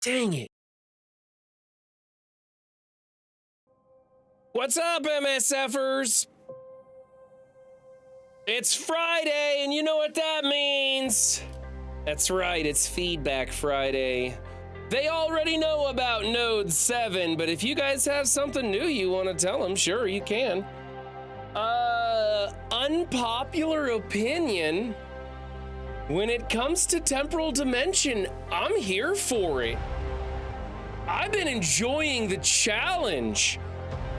Dang it. What's up, MSFers? It's Friday, and you know what that means. That's right, it's Feedback Friday. They already know about Node 7, but if you guys have something new you want to tell them, sure, you can. Unpopular opinion. When it comes to temporal dimension, I'm here for it. I've been enjoying the challenge.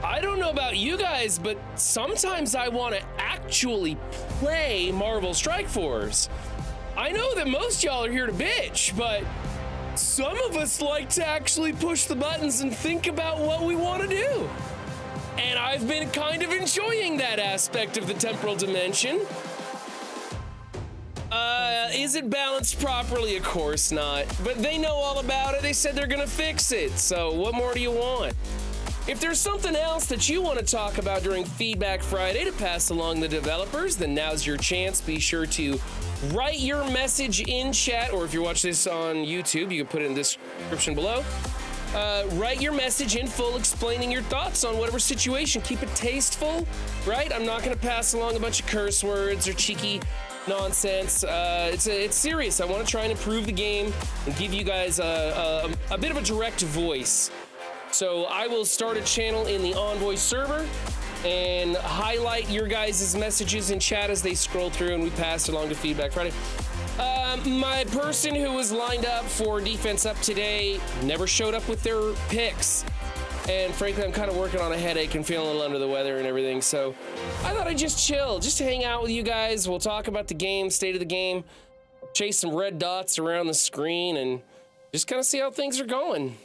I don't know about you guys, but sometimes I want to actually play Marvel Strike Force. I know that most y'all are here to bitch, but some of us like to actually push the buttons and think about what we want to do. And I've been kind of enjoying that aspect of the temporal dimension. Is it balanced properly? Of course not. But they know all about it. They said they're gonna fix it. So what more do you want? If there's something else that you want to talk about during Feedback Friday to pass along the developers, then now's your chance. Be sure to write your message in chat, or if you're watching this on YouTube, you can put it in the description below. Write your message in full explaining your thoughts on whatever situation. Keep it tasteful, right? I'm not going to pass along a bunch of curse words or cheeky nonsense. It's serious. I want to try and improve the game and give you guys a bit of a direct voice. So I will start a channel in the Envoy server and highlight your guys' messages in chat as they scroll through, and we pass it along to Feedback Friday. My person who was lined up for Defense Up today never showed up with their picks. And frankly, I'm kind of working on a headache and feeling a little under the weather and everything. So I thought I'd just chill, just hang out with you guys. We'll talk about the game, state of the game, chase some red dots around the screen, and just kind of see how things are going.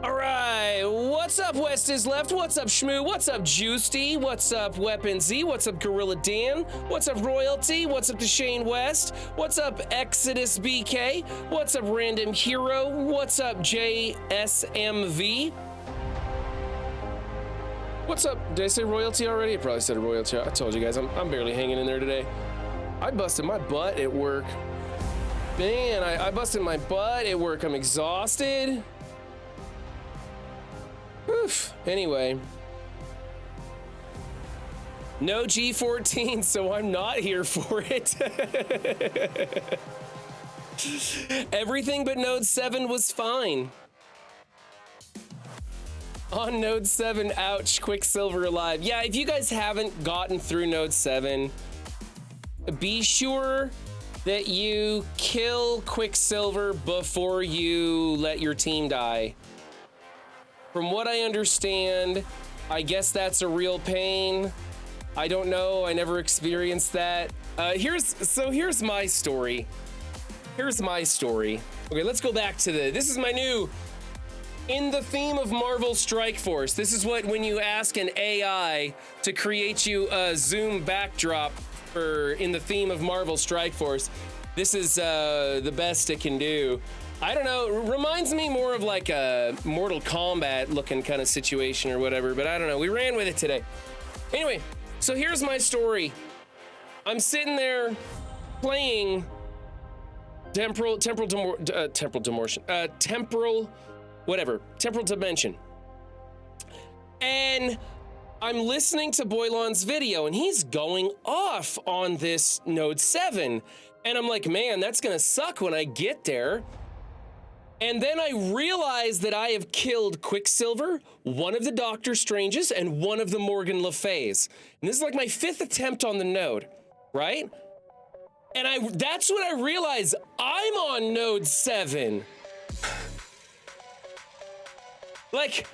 All right, what's up, West is Left? What's up, Shmoo? What's up, Juicy? What's up, Weapon Z? What's up, Gorilla Dan? What's up, Royalty? What's up to Shane West? What's up, Exodus BK? What's up, Random Hero? What's up, JSMV? What's up? Did I say Royalty already? I probably said Royalty. I told you guys, I'm barely hanging in there today. I busted my butt at work. Man, I busted my butt at work. I'm exhausted. Oof. Anyway, no G14, so I'm not here for it. Everything but Node 7 was fine. On Node 7, ouch, Quicksilver alive. Yeah, if you guys haven't gotten through Node 7, be sure that you kill Quicksilver before you let your team die. From what I understand, I guess that's a real pain. I don't know, I never experienced that. Here's my story. Here's my story. Okay, let's go back to this is my new, in the theme of Marvel Strike Force. This is what, when you ask an AI to create you a Zoom backdrop for, in the theme of Marvel Strike Force, this is the best it can do. I don't know, it reminds me more of like a Mortal Kombat looking kind of situation or whatever, but I don't know, we ran with it today. Anyway, so here's my story. I'm sitting there playing temporal dimension. And I'm listening to Boylon's video, and he's going off on this Node 7. And I'm like, man, that's gonna suck when I get there. And then I realized that I have killed Quicksilver, one of the Doctor Stranges, and one of the Morgan Le Fays. And this is like my 5th attempt on the node, right? And that's when I realized I'm on Node 7. Like,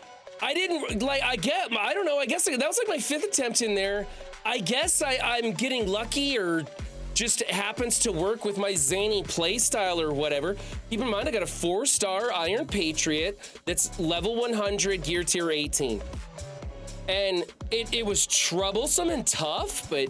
I don't know, I guess that was like my 5th attempt in there. I guess I'm getting lucky, or just happens to work with my zany playstyle or whatever. Keep in mind, I got a 4-star Iron Patriot that's level 100, gear tier 18. And it was troublesome and tough, but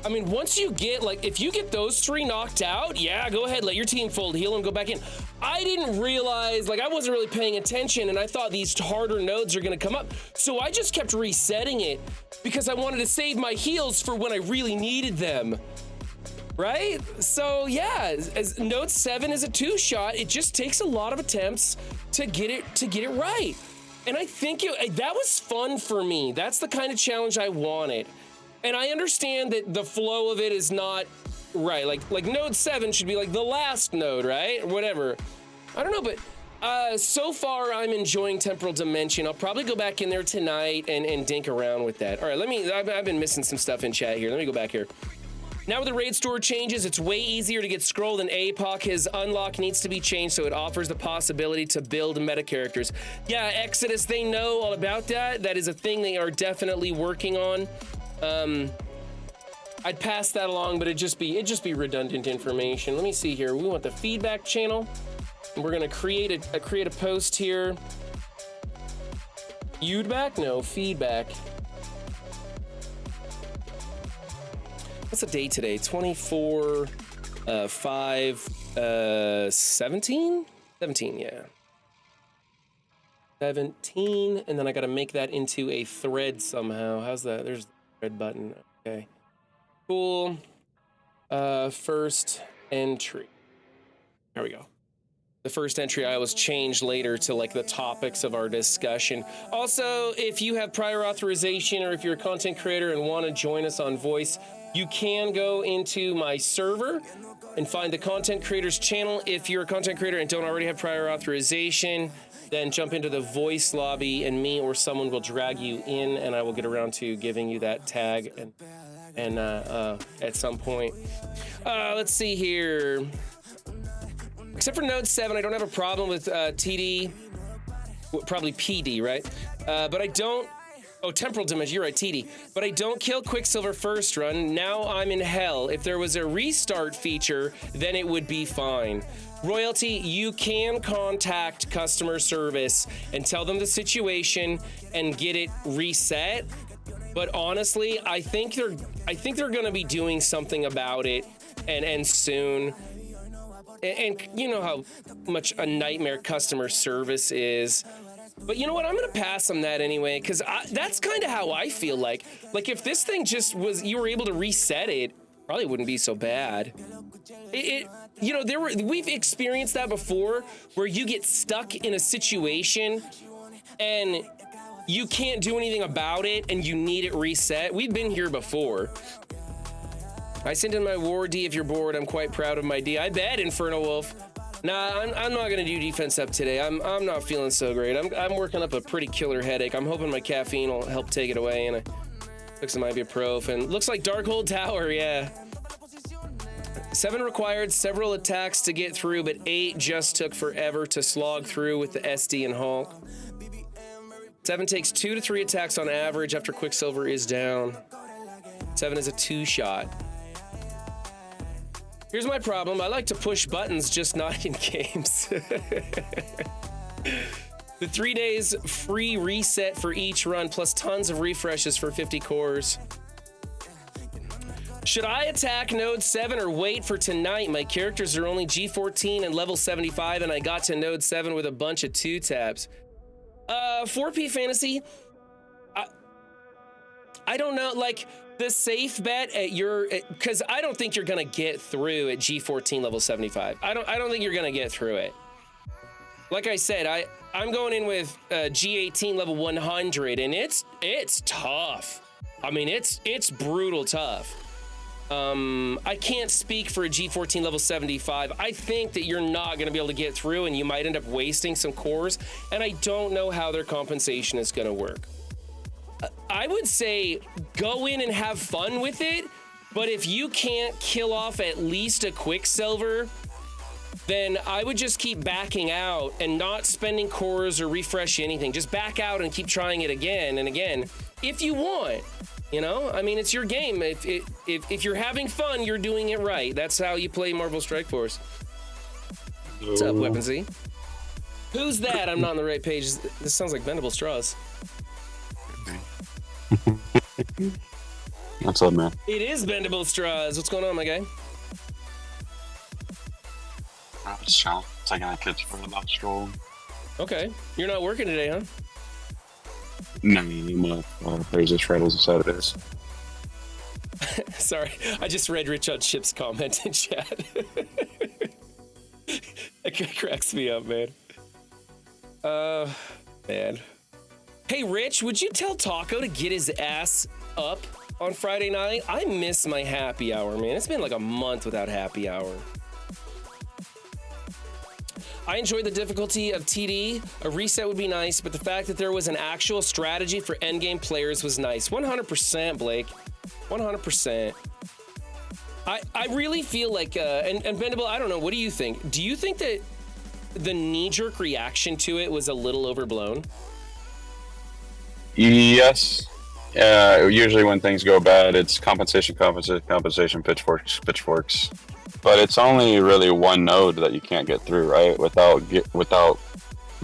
I mean, once you get, like, if you get those 3 knocked out, yeah, go ahead, let your team fold, heal, and go back in. I didn't realize, like, I wasn't really paying attention, and I thought these harder nodes are gonna come up. So I just kept resetting it because I wanted to save my heals for when I really needed them. right? So yeah, as Note 7 is a 2-shot. It just takes a lot of attempts to get it right. And I think that was fun for me. That's the kind of challenge I wanted. And I understand that the flow of it is not right. Like Node 7 should be like the last node, right? Or whatever. I don't know, but so far I'm enjoying Temporal Dimension. I'll probably go back in there tonight and dink around with that. All right, I've been missing some stuff in chat here. Let me go back here. Now with the raid store changes, it's way easier to get scrolled than APOC. His unlock needs to be changed so it offers the possibility to build meta characters. Yeah, Exodus, they know all about that. That is a thing they are definitely working on. I'd pass that along, but it'd just be redundant information. Let me see here. We want the feedback channel. And we're gonna create a post here. Feedback? No, feedback. What's the date today? 24, 5, 17? 17, yeah. 17, and then I gotta make that into a thread somehow. How's that? There's the thread button. Okay. Cool. First entry. There we go. The first entry I always change later to like the topics of our discussion. Also, if you have prior authorization or if you're a content creator and want to join us on Voice, you can go into my server and find the content creators channel. If you're a content creator and don't already have prior authorization, then jump into the Voice lobby and me or someone will drag you in and I will get around to giving you that tag and at some point. Let's see here. Except for Node 7, I don't have a problem with TD, probably PD, right? But I don't, Temporal Dimension, you're right, TD. But I don't kill Quicksilver first run. Now I'm in hell. If there was a restart feature, then it would be fine. Royalty, you can contact customer service and tell them the situation and get it reset. But honestly, I think they're gonna be doing something about it and soon. And you know how much a nightmare customer service is. But you know what? I'm going to pass on that anyway, because that's kind of how I feel like. Like, if this thing just was, you were able to reset it, probably wouldn't be so bad. You know, we've experienced that before, where you get stuck in a situation and you can't do anything about it and you need it reset. We've been here before. I sent in my war D if you're bored. I'm quite proud of my D. I bet, Inferno Wolf. Nah, I'm not gonna do defense up today. I'm not feeling so great. I'm working up a pretty killer headache. I'm hoping my caffeine will help take it away, and I took some ibuprofen. Looks like Darkhold Tower, yeah. 7 required several attacks to get through, but 8 just took forever to slog through with the SD and Hulk. 7 takes 2 to 3 attacks on average after Quicksilver is down. 7 is a 2-shot. Here's my problem. I like to push buttons, just not in games. The 3 days free reset for each run, plus tons of refreshes for 50 cores. Should I attack Node 7 or wait for tonight? My characters are only G14 and level 75, and I got to Node 7 with a bunch of 2-taps. 4P Fantasy, I don't know, like, the safe bet at because I don't think you're gonna get through at G14 level 75. I don't think you're gonna get through it. Like I said, I'm going in with G18 level 100, and it's tough. I mean, it's brutal tough. I can't speak for a G14 level 75. I think that you're not gonna be able to get through, and you might end up wasting some cores, and I don't know how their compensation is gonna work. I would say go in and have fun with it, but if you can't kill off at least a Quicksilver, then I would just keep backing out and not spending cores or refresh anything. Just back out and keep trying it again and again if you want. You know, I mean, it's your game. If you're having fun, you're doing it right. That's how you play Marvel Strike Force. What's up, Weapon Z? Who's that? I'm not on the right page. This sounds like Bendable Straws. What's up, man? It is Bendable Straws. What's going on, my guy? I'm just chilling, taking the kids for a little stroll. Okay. You're not working today, huh? No, I'm Thursdays, Fridays, and Saturdays. Sorry, I just read Rich on Chip's comment in chat. That cracks me up, man. Man. Hey, Rich, would you tell Taco to get his ass up on Friday night? I miss my happy hour, man. It's been like a month without happy hour. I enjoyed the difficulty of TD. A reset would be nice, but the fact that there was an actual strategy for endgame players was nice. 100%, Blake. 100%. I really feel like, and Bendable, I don't know, what do you think? Do you think that the knee-jerk reaction to it was a little overblown? Yes. Usually when things go bad, it's compensation, pitchforks. But it's only really one node that you can't get through, right? Without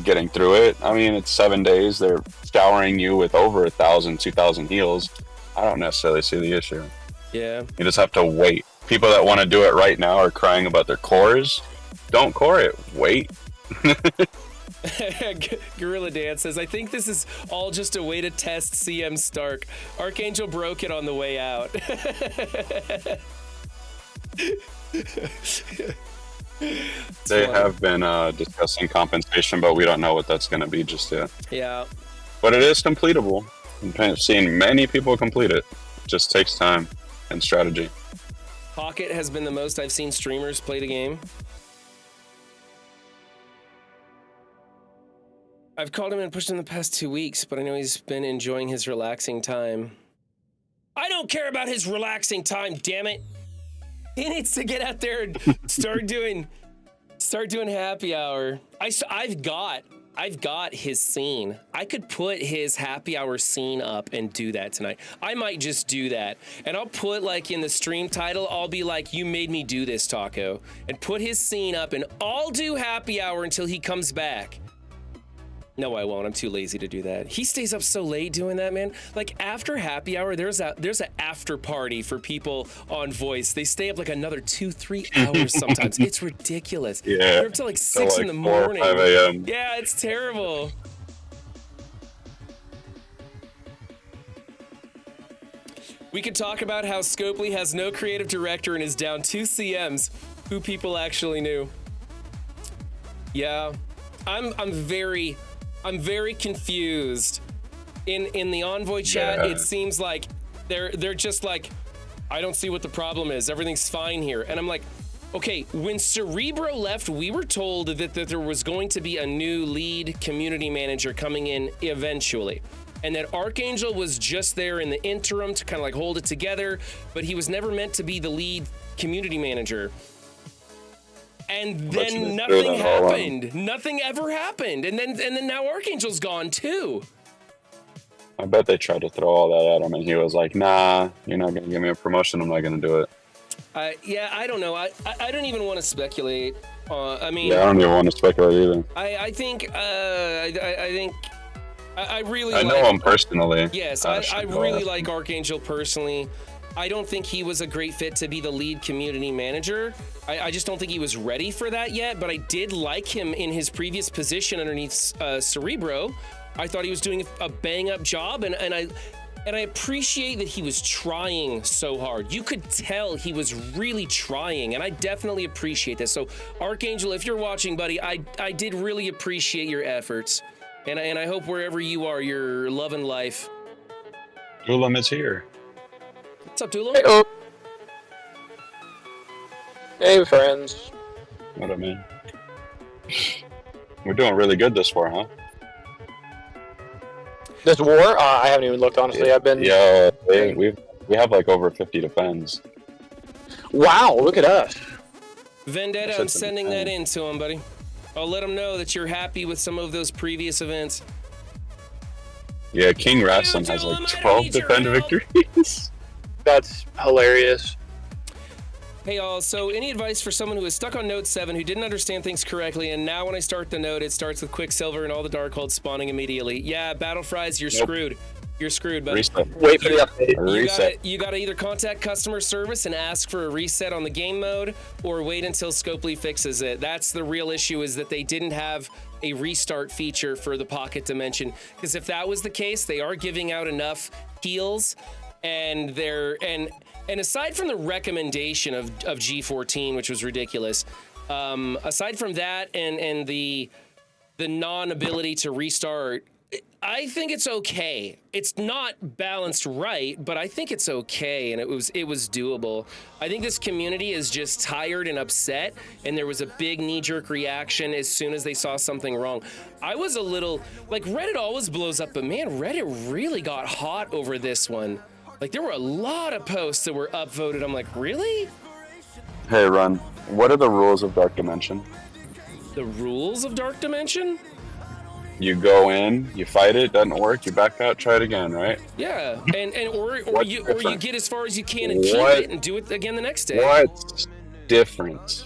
getting through it. I mean, it's 7 days. They're showering you with over 1,000, 2,000 heals. I don't necessarily see the issue. Yeah. You just have to wait. People that want to do it right now are crying about their cores. Don't core it. Wait. Gorilla Dan says, I think this is all just a way to test CM Stark. Archangel broke it on the way out. They have been discussing compensation, but we don't know what that's going to be just yet. Yeah. But it is completable. I've seen many people complete it. It just takes time and strategy. Pocket has been the most I've seen streamers play the game. I've called him and pushed him the past 2 weeks, but I know he's been enjoying his relaxing time. I don't care about his relaxing time, damn it. He needs to get out there and start doing happy hour. I've got his scene. I could put his happy hour scene up and do that tonight. I might just do that. And I'll put like in the stream title, I'll be like, you made me do this, Taco. And put his scene up and I'll do happy hour until he comes back. No, I won't. I'm too lazy to do that. He stays up so late doing that, man. Like after happy hour, there's an after party for people on voice. They stay up like another 2-3 hours sometimes. It's ridiculous. Yeah. They're up till like 6 in the morning. 4 or 5 a.m. Yeah, it's terrible. We could talk about how Scopely has no creative director and is down 2 CMs. Who people actually knew. Yeah, I'm very confused. In the Envoy chat, Yeah. it seems like they're just like, I don't see what the problem is. Everything's fine here. And I'm like, okay, when Cerebro left, we were told that there was going to be a new lead community manager coming in eventually. And that Archangel was just there in the interim to kind of like hold it together, but he was never meant to be the lead community manager. And then nothing happened. Nothing ever happened. And then now Archangel's gone too. I bet they tried to throw all that at him, and he was like, nah, you're not going to give me a promotion. I'm not going to do it. Yeah, I don't know. I don't even want to speculate. I mean... Yeah, I don't even want to speculate either. I think I really I know him personally. Yes, I really like Archangel personally. I don't think he was a great fit to be the lead community manager. I just don't think he was ready for that yet, but I did like him in his previous position underneath Cerebro. I thought he was doing a bang-up job, and I appreciate that he was trying so hard. You could tell he was really trying, and I definitely appreciate this. So, Archangel, if you're watching, buddy, I did really appreciate your efforts, and I hope wherever you are, you're loving life. Ulam is here. What's up, Dulo? Hey, hey, friends. What up, man? We're doing really good this war, huh? This war? I haven't even looked, honestly. I've been... Yeah, we have like over 50 defends. Wow, look at us. Vendetta, I'm sending that in to him, buddy. I'll let him know that you're happy with some of those previous events. Yeah, King Wrestling has like 12 defend victories. That's hilarious. Hey all, so any advice for someone who is stuck on Note 7 who didn't understand things correctly, and now when I start the note, it starts with Quicksilver and all the Darkhold spawning immediately. Yeah, Battle Fries, you're screwed. You're screwed, buddy. Reset. Wait for the update. You gotta either contact customer service and ask for a reset on the game mode, or wait until Scopely fixes it. That's the real issue, is that they didn't have a restart feature for the Pocket Dimension. Because if that was the case, they are giving out enough heals, and And aside from the recommendation of G14, which was ridiculous, aside from that and the non-ability to restart, I think it's okay. It's not balanced right, but I think it's okay, and it was doable. I think this community is just tired and upset, and there was a big knee-jerk reaction as soon as they saw something wrong. I was a little, like, Reddit always blows up, but man, Reddit really got hot over this one. Like, there were a lot of posts that were upvoted. I'm like, really? Hey, Run, what are the rules of Dark Dimension? The rules of Dark Dimension? You go in, you fight it, doesn't work, you back out, try it again, right? Yeah, or you get as far as you can and keep it and do it again the next day. What's different?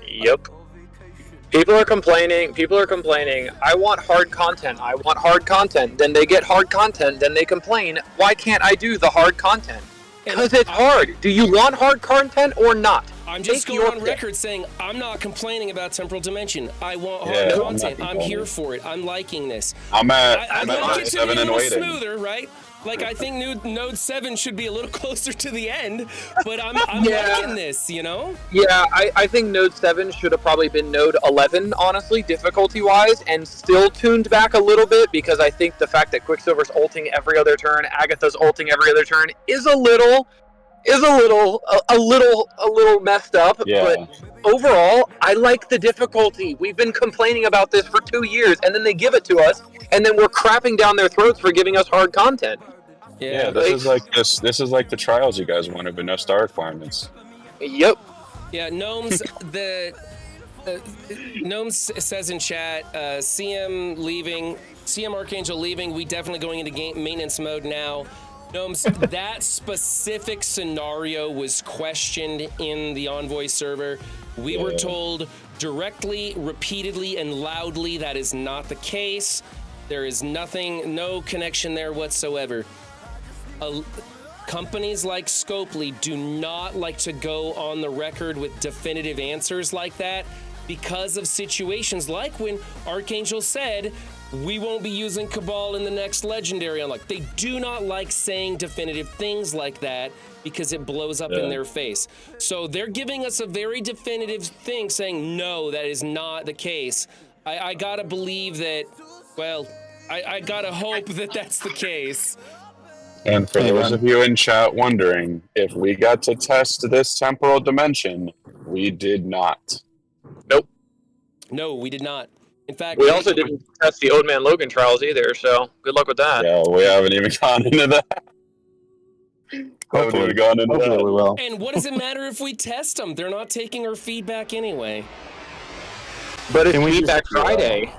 Yep. People are complaining. I want hard content. Then they get hard content. Then they complain. Why can't I do the hard content? Because it's hard. Do you want hard content or not? I'm just going on record saying I'm not complaining about Temporal Dimension. I want hard content. I'm here for it. I'm liking this. I'm at like it to 7 be a and little waiting. smoother, right? Like, I think Node 7 should be a little closer to the end, but I'm liking this, you know? Yeah, I think Node 7 should have probably been Node 11, honestly, difficulty-wise, and still tuned back a little bit, because I think the fact that Quicksilver's ulting every other turn, Agatha's ulting every other turn, is a little messed up. Yeah. But overall, I like the difficulty. We've been complaining about this for 2 years, and then they give it to us, and then we're crapping down their throats for giving us hard content. Yeah, this is like the trials you guys wanted, but no star requirements. Yep. Yeah, Gnomes, Gnomes says in chat, CM leaving, CM Archangel leaving, we definitely going into game maintenance mode now. Gnomes, that specific scenario was questioned in the Envoy server. We were told directly, repeatedly, and loudly that is not the case. There is no connection there whatsoever. Companies like Scopely do not like to go on the record with definitive answers like that because of situations like when Archangel said, we won't be using Cabal in the next Legendary Unlock. They do not like saying definitive things like that because it blows up in their face. So they're giving us a very definitive thing saying, no, that is not the case. I gotta believe that, well, I gotta hope that that's the case. And for those of you in chat wondering, if we got to test this temporal dimension, we did not. Nope. No, we did not. In fact, we also didn't test the Old Man Logan trials either, so good luck with that. Yeah, we haven't even gone into that. Hopefully we will. And what does it matter if we test them? They're not taking our feedback anyway. But it's Feedback Friday.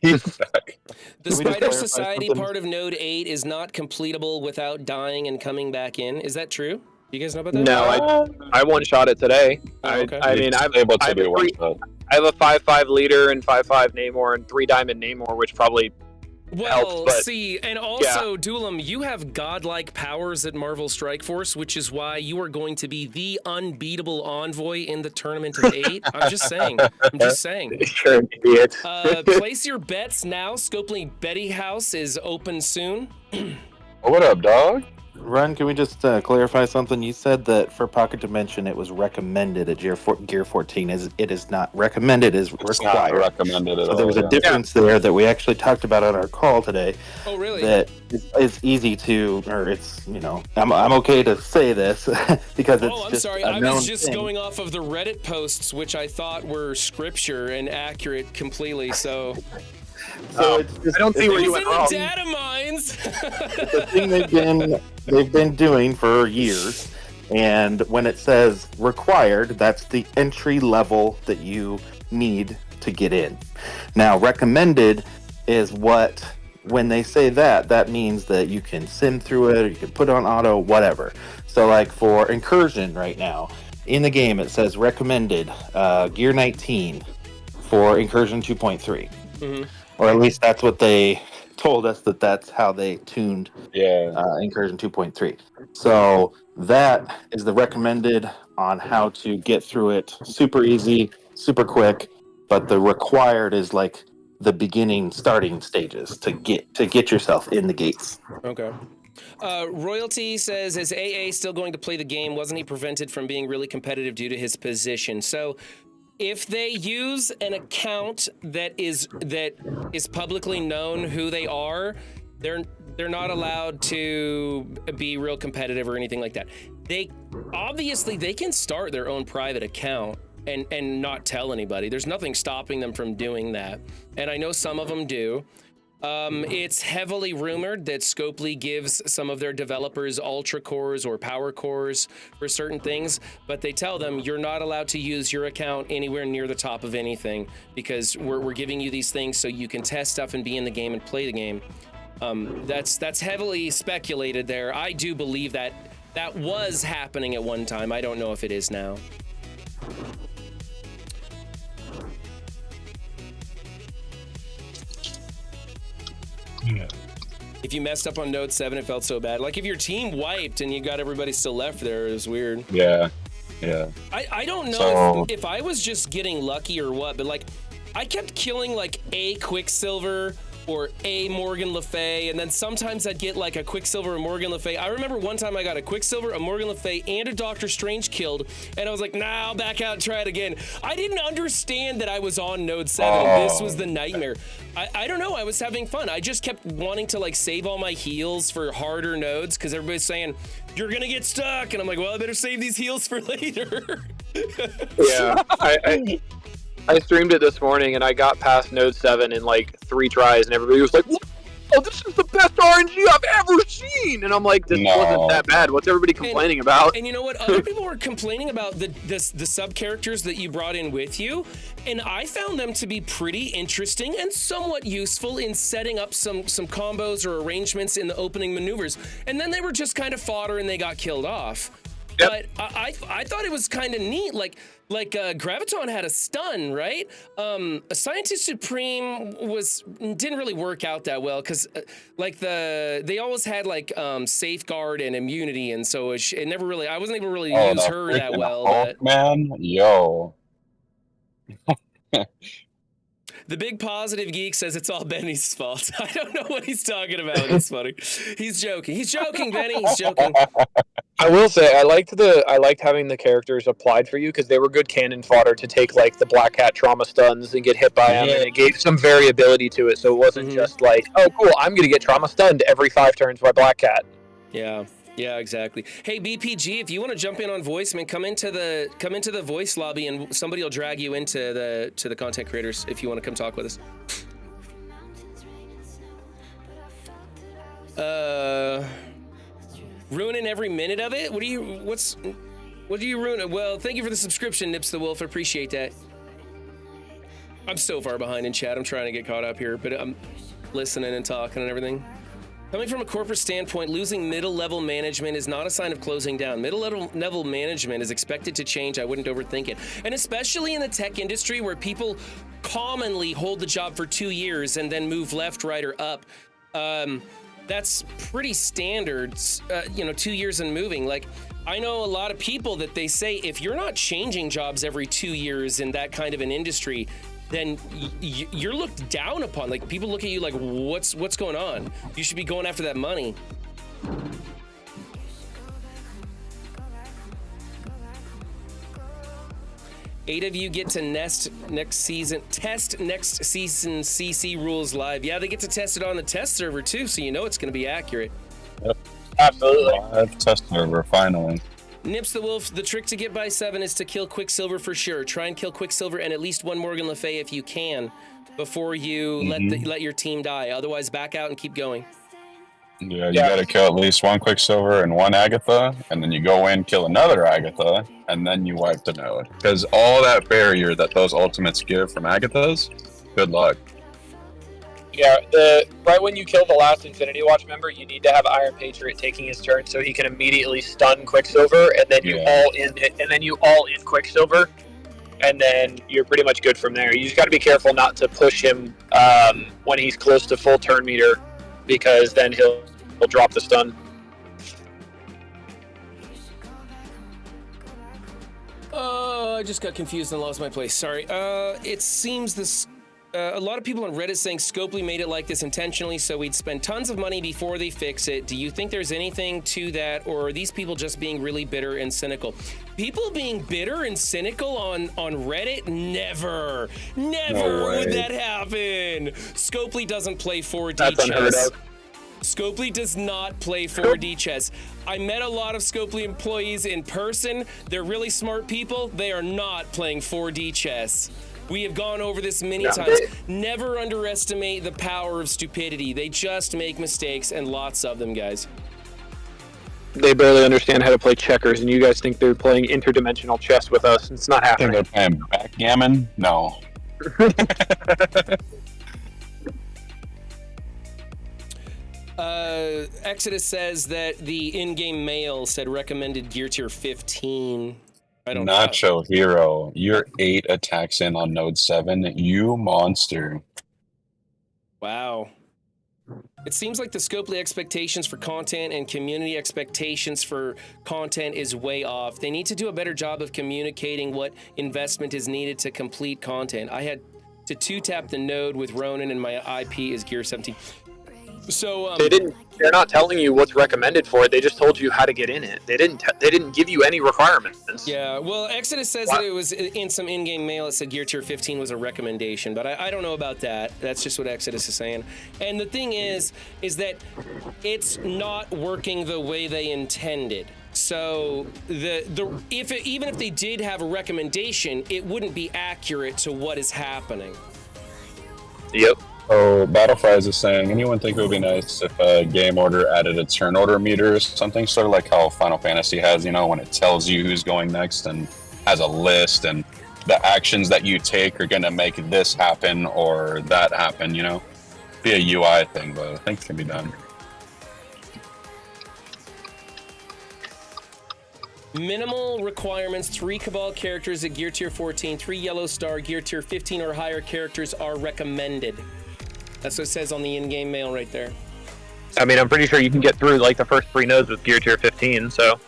The Spider Society part of Node 8 is not completable without dying and coming back in. Is that true? You guys know about that? No, I one-shot it today. Oh, okay. I mean, I have a 5/5 leader and 5/5 Namor and 3 diamond Namor, which probably helps. But see, and also, Duelam, you have godlike powers at Marvel Strike Force, which is why you are going to be the unbeatable envoy in the tournament of 8. I'm just saying. Sure, idiot. Place your bets now. Scopely Betty House is open soon. What up, dog? Run, can we just clarify something? You said that for Pocket Dimension, it was recommended at Gear 14. It is not recommended, it is required. Not recommended at all. So there was a difference there that we actually talked about on our call today. Oh, really? That it's easy to, or it's, you know, I'm okay to say this because it's I'm just sorry. a I known was just thing. going off of the Reddit posts, which I thought were scripture and accurate completely, so... So it's just, I don't see where you went wrong. Data mines. It's a thing they've been doing for years, and when it says required, that's the entry level that you need to get in. Now, recommended is what, when they say that means that you can sim through it, or you can put on auto, whatever. So, like for Incursion right now, in the game it says recommended Gear 19 for Incursion 2.3. Mm-hmm. Or at least that's what they told us, that's how they tuned Incursion 2.3. So that is the recommended on how to get through it. Super easy, super quick, but the required is like the starting stages to get yourself in the gates. Okay. Royalty says, is AA still going to play the game? Wasn't he prevented from being really competitive due to his position? So if they use an account that is publicly known who they are, they're not allowed to be real competitive or anything like that. They obviously they can start their own private account and not tell anybody. There's nothing stopping them from doing that. And I know some of them do. It's heavily rumored that Scopely gives some of their developers ultra cores or power cores for certain things, but they tell them you're not allowed to use your account anywhere near the top of anything because we're giving you these things so you can test stuff and be in the game and play the game. That's heavily speculated there. I do believe that was happening at one time. I don't know if it is now. Yeah. If you messed up on Node 7, it felt so bad. Like if your team wiped and you got everybody still left there, it was weird. Yeah. I don't know if I was just getting lucky or what, but like I kept killing like a Quicksilver or a Morgan Le Fay, and then sometimes I'd get like a Quicksilver or Morgan Le Fay. I remember one time I got a Quicksilver, a Morgan Le Fay, and a Doctor Strange killed, and I was like, nah, I'll back out and try it again. I didn't understand that I was on Node 7, and this was the nightmare. I don't know, I was having fun. I just kept wanting to like save all my heals for harder nodes, because everybody's saying, you're gonna get stuck, and I'm like, well, I better save these heals for later. Yeah, I streamed it this morning and I got past Node 7 in like 3 tries and everybody was like, oh, this is the best RNG I've ever seen! And I'm like, this wasn't that bad. What's everybody complaining about? And you know what? Other people were complaining about the sub-characters that you brought in with you, and I found them to be pretty interesting and somewhat useful in setting up some combos or arrangements in the opening maneuvers. And then they were just kind of fodder and they got killed off. Yep. But I thought it was kind of neat, like Graviton had a stun, right? A Scientist Supreme didn't really work out that well because they always had like safeguard and immunity, and so it never really, I wasn't able to really use her that well. Hulk, man, yo. The Big Positive Geek says it's all Benny's fault. I don't know what he's talking about. It's funny. He's joking. He's joking, Benny. He's joking. I will say I liked having the characters applied for you because they were good cannon fodder to take like the Black Hat trauma stuns and get hit by them, and it gave some variability to it, so it wasn't just like, oh cool, I'm gonna get trauma stunned every 5 turns by Black Cat. Yeah, exactly. Hey BPG, if you want to jump in on voice, man, come into the voice lobby and somebody will drag you into the content creators if you want to come talk with us. Ruining every minute of it? What do you ruin? Well, thank you for the subscription, Nips the Wolf. I appreciate that. I'm so far behind in chat. I'm trying to get caught up here, but I'm listening and talking and everything. Coming from a corporate standpoint, losing middle-level management is not a sign of closing down. Middle-level management is expected to change. I wouldn't overthink it. And especially in the tech industry where people commonly hold the job for 2 years and then move left, right, or up. That's pretty standard, 2 years and moving. Like, I know a lot of people that they say if you're not changing jobs every 2 years in that kind of an industry, then you're looked down upon. Like, people look at you like, what's going on? You should be going after that money. 8 of you get to test next season CC rules live. Yeah, they get to test it on the test server too, so you know it's going to be accurate. Yep. Absolutely. Live test server, finally. Nips the Wolf, the trick to get by 7 is to kill Quicksilver for sure. Try and kill Quicksilver and at least one Morgan Le Fay if you can before you let your team die. Otherwise, back out and keep going. Yeah, you gotta kill at least one Quicksilver and one Agatha, and then you go in, kill another Agatha, and then you wipe the node. Because all that barrier that those ultimates give from Agathas, good luck. Yeah, right when you kill the last Infinity Watch member, you need to have Iron Patriot taking his turn so he can immediately stun Quicksilver, and then you all in Quicksilver, and then you're pretty much good from there. You just got to be careful not to push him when he's close to full turn meter, because then he'll drop the stun. Oh, I just got confused and lost my place. Sorry. It seems A lot of people on Reddit saying Scopely made it like this intentionally so we'd spend tons of money before they fix it. Do you think there's anything to that, or are these people just being really bitter and cynical? People being bitter and cynical on Reddit? Never would that happen. Scopely doesn't play 4D That's unheard chess. of. Scopely does not play 4D chess. I met a lot of Scopely employees in person. They're really smart people. They are not playing 4D chess. We have gone over this many times. Never underestimate the power of stupidity. They just make mistakes, and lots of them, guys. They barely understand how to play checkers, and you guys think they're playing interdimensional chess with us. It's not I think happening. they're playing backgammon. No. Exodus says that the in-game mail said recommended gear tier 15. I don't know. Nacho Hero, you're 8 attacks in on node 7. You monster. Wow. It seems like the Scopely expectations for content and community expectations for content is way off. They need to do a better job of communicating what investment is needed to complete content. I had to 2-tap the node with Ronin and my IP is gear 17. So They're not telling you what's recommended for it. They just told you how to get in it. They didn't give you any requirements. yeah, well, Exodus says that it was in some in-game mail. It said gear tier 15 was a recommendation, but I don't know about that. That's just what Exodus is saying. And the thing is that it's not working the way they intended. So even if they did have a recommendation, it wouldn't be accurate to what is happening. Yep. So Battlefries is saying, anyone think it would be nice if a game order added a turn order meter or something, sort of like how Final Fantasy has, you know, when it tells you who's going next and has a list and the actions that you take are going to make this happen or that happen, you know? Be a UI thing, but I think it can be done. Minimal requirements, 3 Cabal characters at gear tier 14, 3 Yellow Star, gear tier 15 or higher characters are recommended. That's what it says on the in-game mail right there. I mean, I'm pretty sure you can get through like the first 3 nodes with gear tier 15, so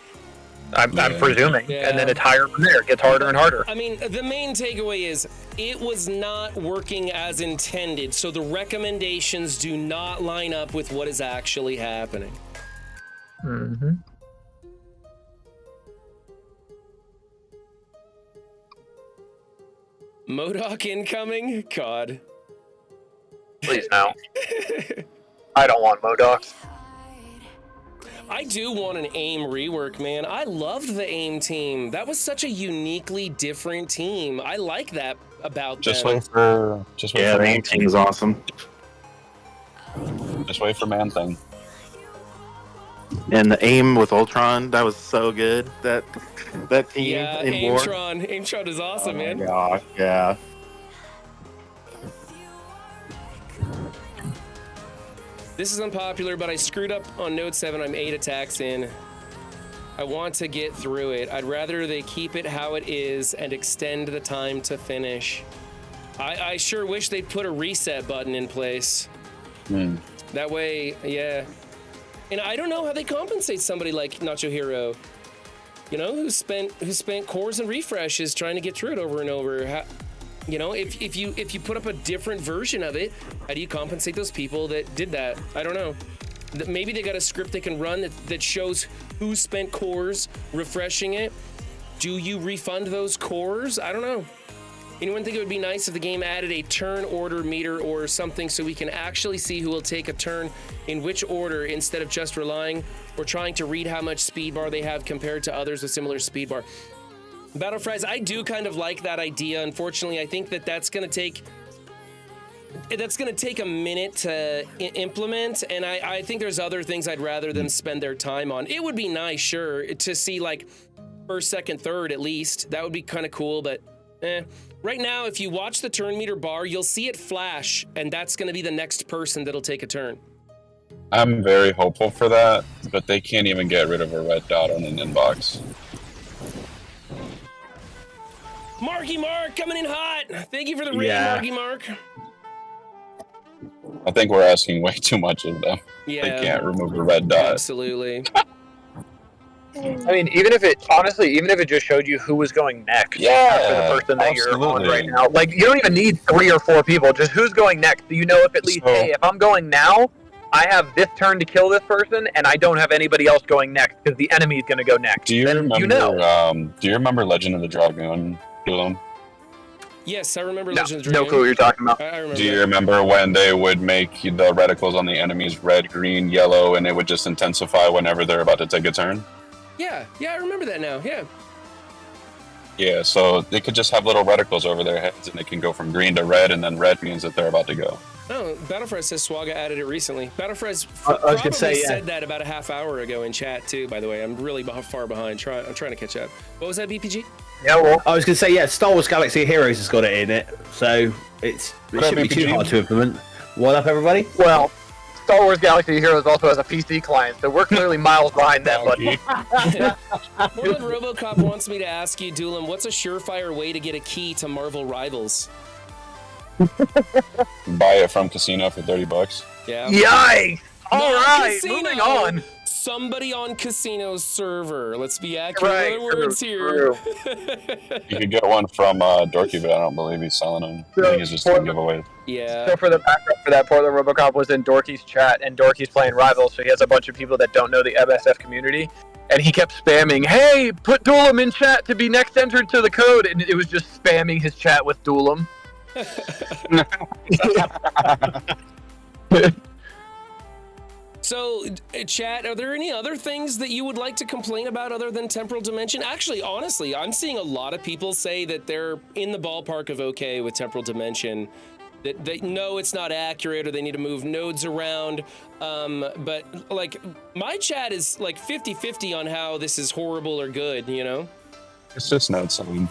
I'm presuming. Yeah. And then it's higher from there. It gets harder and harder. I mean, the main takeaway is it was not working as intended, so the recommendations do not line up with what is actually happening. Mm-hmm. MODOK incoming? God. Please no. I don't want MODOKs. I do want an AIM rework, man. I loved the AIM team. That was such a uniquely different team. I like that about Just them. wait for Yeah, the aim team is awesome. Just wait for Man Thing. And the aim with Ultron, that was so good. That team Yeah, in war. AIMTron is awesome, man. Oh my gosh, yeah. This is unpopular, but I screwed up on Node 7. I'm 8 attacks in. I want to get through it. I'd rather they keep it how it is and extend the time to finish. I sure wish they'd put a reset button in place. That way, yeah. And I don't know how they compensate somebody like Nacho Hero, you know, who spent cores and refreshes trying to get through it over and over. You know, if you put up a different version of it, how do you compensate those people that did that? I don't know. Maybe they got a script they can run that shows who spent cores refreshing it. Do you refund those cores? I don't know. Anyone think it would be nice if the game added a turn order meter or something so we can actually see who will take a turn in which order instead of just relying or trying to read how much speed bar they have compared to others with similar speed bar? Battlefries, I do kind of like that idea. Unfortunately, I think that's going to take a minute to implement, and I think there's other things I'd rather them spend their time on. It would be nice, sure, to see like first, second, third at least. That would be kind of cool, but right now, if you watch the turn meter bar, you'll see it flash, and that's going to be the next person that'll take a turn. I'm very hopeful for that, but they can't even get rid of a red dot on an inbox. Marky Mark coming in hot. Thank you for the raid, Marky Mark. I think we're asking way too much of them. Yeah, They can't remove a red dot. absolutely. I mean, even if it just showed you who was going next after the person that you're on right now, like you don't even need 3 or 4 people. Just who's going next. You know, if at least, hey, if I'm going now, I have this turn to kill this person, and I don't have anybody else going next because the enemy's going to go next. Do you remember? Do you remember Legend of the Dragoon? Doolum? Yes, I remember Legend of the Dragoon. No clue what you're talking about. I remember. Do you remember when they would make the reticles on the enemies red, green, yellow, and it would just intensify whenever they're about to take a turn? Yeah, I remember that now. Yeah. Yeah, so they could just have little reticles over their heads, and they can go from green to red, and then red means that they're about to go. Oh, Battlefrez says Swaga added it recently. Battlefrez probably said that about a half hour ago in chat too. By the way, I'm really far behind. I'm trying to catch up. What was that, BPG? Yeah, well, I was going to say, yeah, Star Wars Galaxy of Heroes has got it in it, so it shouldn't be too hard to implement. What up, everybody? well, Star Wars Galaxy of Heroes also has a PC client, so we're clearly miles behind that, buddy. More than RoboCop wants me to ask you, Doolin, what's a surefire way to get a key to Marvel Rivals? Buy it from Casino for $30. Yeah. Yikes! All right, Casino. moving on. Somebody on Casino's server. Let's be accurate with the words true. here. You could get one from Dorky, but I don't believe he's selling them. I think he's just doing giveaways. Yeah. So for the background for that, Portland RoboCop was in Dorky's chat, and Dorky's playing Rivals, so he has a bunch of people that don't know the MSF community, and he kept spamming, "Hey, put Doolum in chat to be next entered to the code," and it was just spamming his chat with Doolum. So, chat, are there any other things that you would like to complain about other than temporal dimension? Actually, honestly, I'm seeing a lot of people say that they're in the ballpark of okay with temporal dimension. That they know it's not accurate or they need to move nodes around. But, like, my chat is like 50-50 on how this is horrible or good, you know? It's just node selling.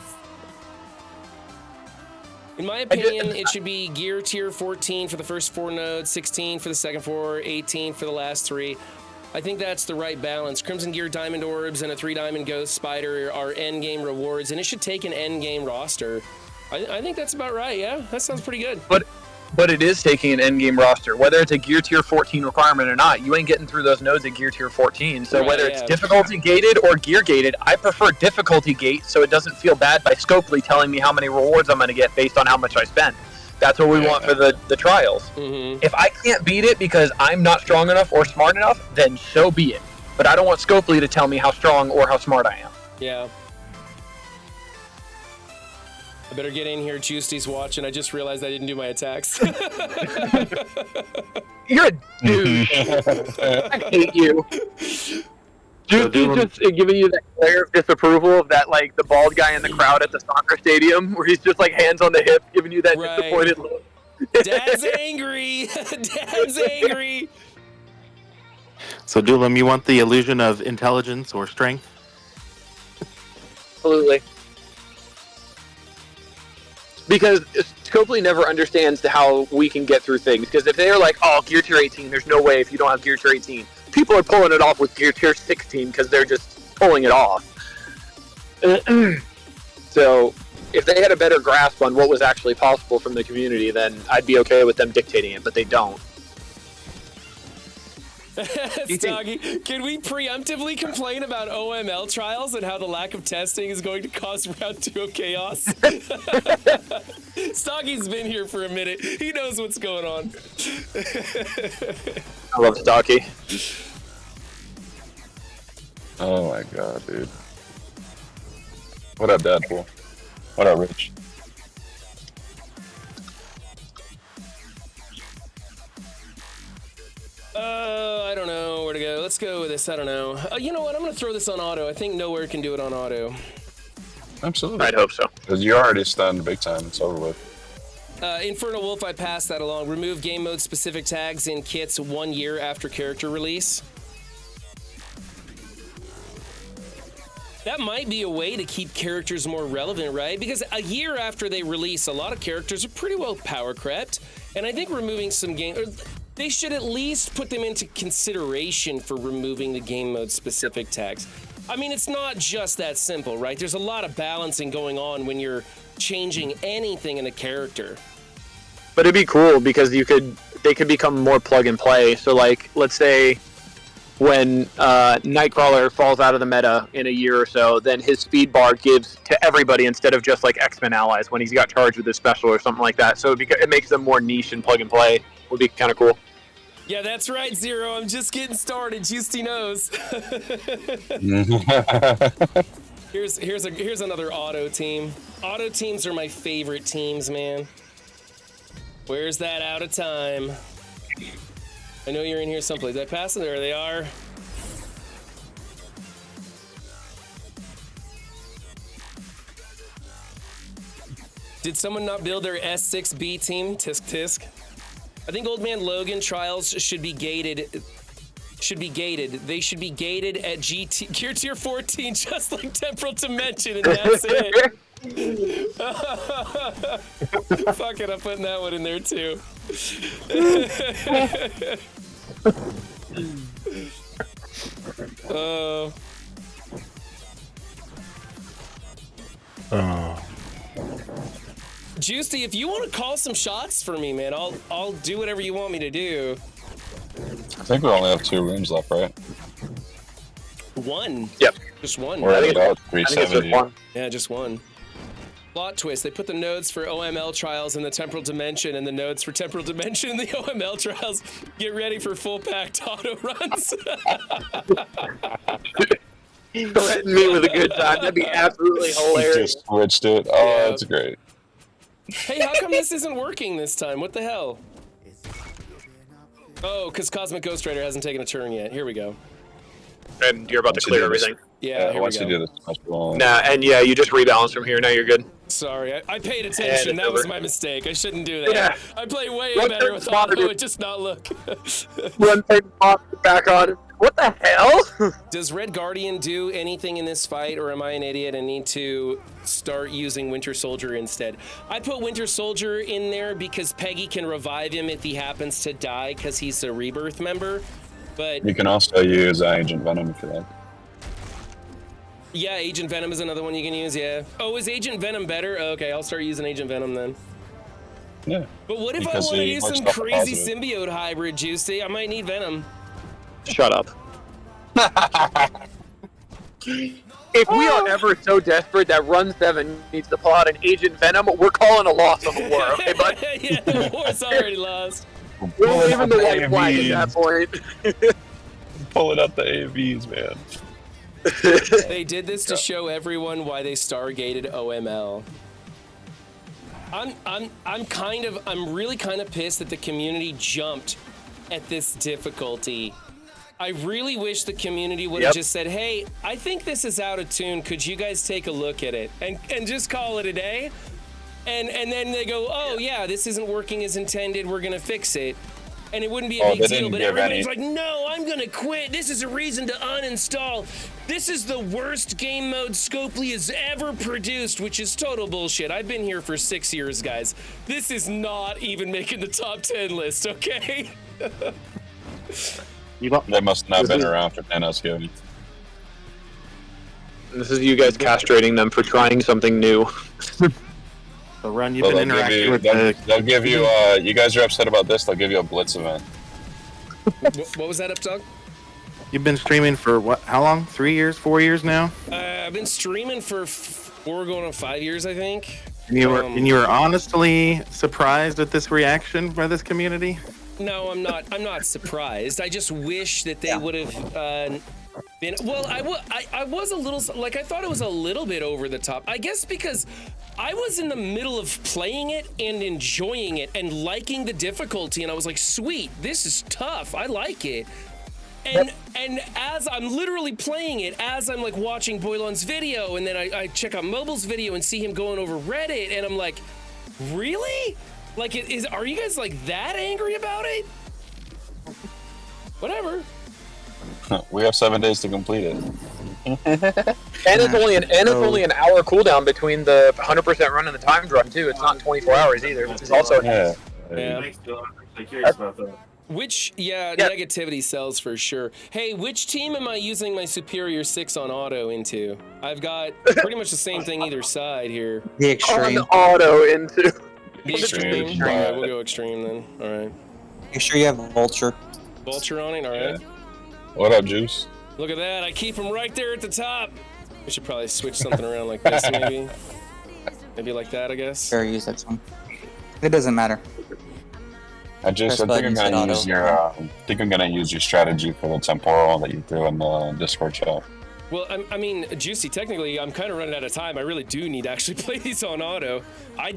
In my opinion, it should be gear tier 14 for the first 4 nodes, 16 for the second 4, 18 for the last 3. I think that's the right balance. Crimson Gear Diamond Orbs and a 3-Diamond Ghost Spider are endgame rewards, and it should take an endgame roster. I think that's about right, yeah? That sounds pretty good. But it is taking an endgame roster. Whether it's a Gear Tier 14 requirement or not, you ain't getting through those nodes at Gear Tier 14. So Right, whether it's yeah. difficulty gated or gear gated, I prefer difficulty gate so it doesn't feel bad by Scopely telling me how many rewards I'm going to get based on how much I spend. That's what we want for the trials. Mm-hmm. If I can't beat it because I'm not strong enough or smart enough, then so be it. But I don't want Scopely to tell me how strong or how smart I am. Yeah. I better get in here. Juicy's watching. I just realized I didn't do my attacks. You're a douche. I hate you. Juicy's just giving you that glare of disapproval of that, like, the bald guy in the crowd at the soccer stadium, where he's just, like, hands on the hip, giving you that Right. disappointed look. Dad's angry. Dad's angry. So, Doolum, you want the illusion of intelligence or strength? Absolutely. Because Scopely never understands how we can get through things. Because if they're like, oh, Gear Tier 18, there's no way if you don't have Gear Tier 18. People are pulling it off with Gear Tier 16 because they're just pulling it off. So, if they had a better grasp on what was actually possible from the community, then I'd be okay with them dictating it, but they don't. Stoggy, can we preemptively complain about OML trials and how the lack of testing is going to cause round 2 of chaos? Stoggy's been here for a minute. He knows what's going on. I love Stocky. Oh my god, dude. What up, Deadpool? What up, Rich? I don't know where to go. Let's go with this. I don't know. You know what? I'm going to throw this on auto. I think Nowhere can do it on auto. Absolutely. I'd hope so. Because you're already stunned big time. It's over with. Infernal Wolf, I passed that along. Remove game mode specific tags in kits 1 year after character release. That might be a way to keep characters more relevant, right? Because a year after they release, a lot of characters are pretty well power crept. And I think removing some game... They should at least put them into consideration for removing the game mode specific tags. I mean, it's not just that simple, right? There's a lot of balancing going on when you're changing anything in a character. But it'd be cool because they could become more plug and play. So, like, let's say when Nightcrawler falls out of the meta in a year or so, then his speed bar gives to everybody instead of just like X-Men allies when he's got charged with his special or something like that. So it makes them more niche and plug and play. Would be kind of cool. Yeah, that's right, Zero. I'm just getting started. Juicy knows. Here's another auto team. Auto teams are my favorite teams, man. Where's that out of time? I know you're in here someplace. Did I pass it? There they are. Did someone not build their S6B team? Tisk tisk. I think Old Man Logan trials should be gated. They should be gated at GT Gear Tier 14, just like Temporal Dimension, and that's it. Fuck it, I'm putting that one in there too. Oh. Juicy, if you want to call some shots for me, man, I'll do whatever you want me to do. I think we only have 2 rooms left, right? One. Yep. Just one. We're at about I think it's 370. just one. Yeah, just one. Plot twist. They put the nodes for OML trials in the Temporal Dimension and the nodes for Temporal Dimension in the OML trials. Get ready for full packed auto runs. Threaten me with a good time. That'd be absolutely You hilarious. just switched it. Oh, Yeah. that's great. Hey, how come this isn't working this time? What the hell? Oh, because Cosmic Ghost Rider hasn't taken a turn yet. Here we go. And you're about to clear everything. Yeah, here we once go. you do this special. Nah, and yeah, you just rebalance from here. Now you're good. Sorry, I paid attention. it's That was over. my mistake. I shouldn't do that. Yeah. I play way Run better through with the auto. monitor. It just not look. Run paper pop back on. What the hell? Does Red Guardian do anything in this fight, or am I an idiot and need to start using Winter Soldier instead? I put Winter Soldier in there because Peggy can revive him if he happens to die because he's a Rebirth member. But You can also use Agent Venom if you like. yeah, Agent Venom is another one you can use, yeah. Oh, is Agent Venom better? Okay, I'll start using Agent Venom then. Yeah. But what if Because I want to he use works some off the crazy positive. symbiote hybrid, Juicy? I might need Venom. Shut up. If we are ever so desperate that Run 7 needs to pull out an Agent Venom, we're calling a loss on the war, okay, bud? Yeah, the war's already lost. We're leaving the white flag at that point. Pulling out the AVs, man. They did this to show everyone why they stargated OML. I'm really kind of pissed that the community jumped at this difficulty. I really wish the community would have just said, hey, I think this is out of tune. Could you guys take a look at it? And just call it a day. And then they go, oh yeah, this isn't working as intended. We're gonna fix it. And it wouldn't be a Oh, big they deal, didn't but give everybody's any- like, no, I'm gonna quit. This is a reason to uninstall. This is the worst game mode Scopely has ever produced, which is total bullshit. I've been here for 6 years, guys. This is not even making the top 10 list, okay? You don't, They must not have been around for NSQ. This is you guys castrating them for trying something new. so Run, you've Well, been interacting with the. they'll give you, you guys are upset about this, they'll give you a Blitz event. What was that, Updog? You've been streaming for what? How long? 3 years? 4 years now? I've been streaming for 4 going on 5 years, I think. And you were honestly surprised at this reaction by this community? No, I'm not. I'm not surprised. I just wish that they would have been. Well, I was a little like I thought it was a little bit over the top. I guess because I was in the middle of playing it and enjoying it and liking the difficulty, and I was like, sweet, this is tough. I like it. And as I'm literally playing it, as I'm like watching Boylon's video, and then I check out Mobile's video and see him going over Reddit, and I'm like, really? Like, are you guys like that angry about it? Whatever. We have 7 days to complete it. And it's only an hour cooldown between the 100% run and the timed run too. It's not 24 hours either, which is also Yeah. Yeah. Curious about that. Which, negativity sells for sure. Hey, which team am I using my Superior 6 on auto into? I've got pretty much the same thing either side here. The on extreme. auto into. The Extreme. extreme? All right, we'll go extreme then. All right. Make sure you have Vulture. Vulture on it, all right. What up, Juice? Look at that. I keep him right there at the top. We should probably switch something around like this, maybe. Maybe like that, I guess. Sure, use that one. It doesn't matter. I think I'm gonna use your strategy for the temporal that you threw in the Discord chat. Well, I mean, Juicy, technically, I'm kind of running out of time. I really do need to actually play these on auto. I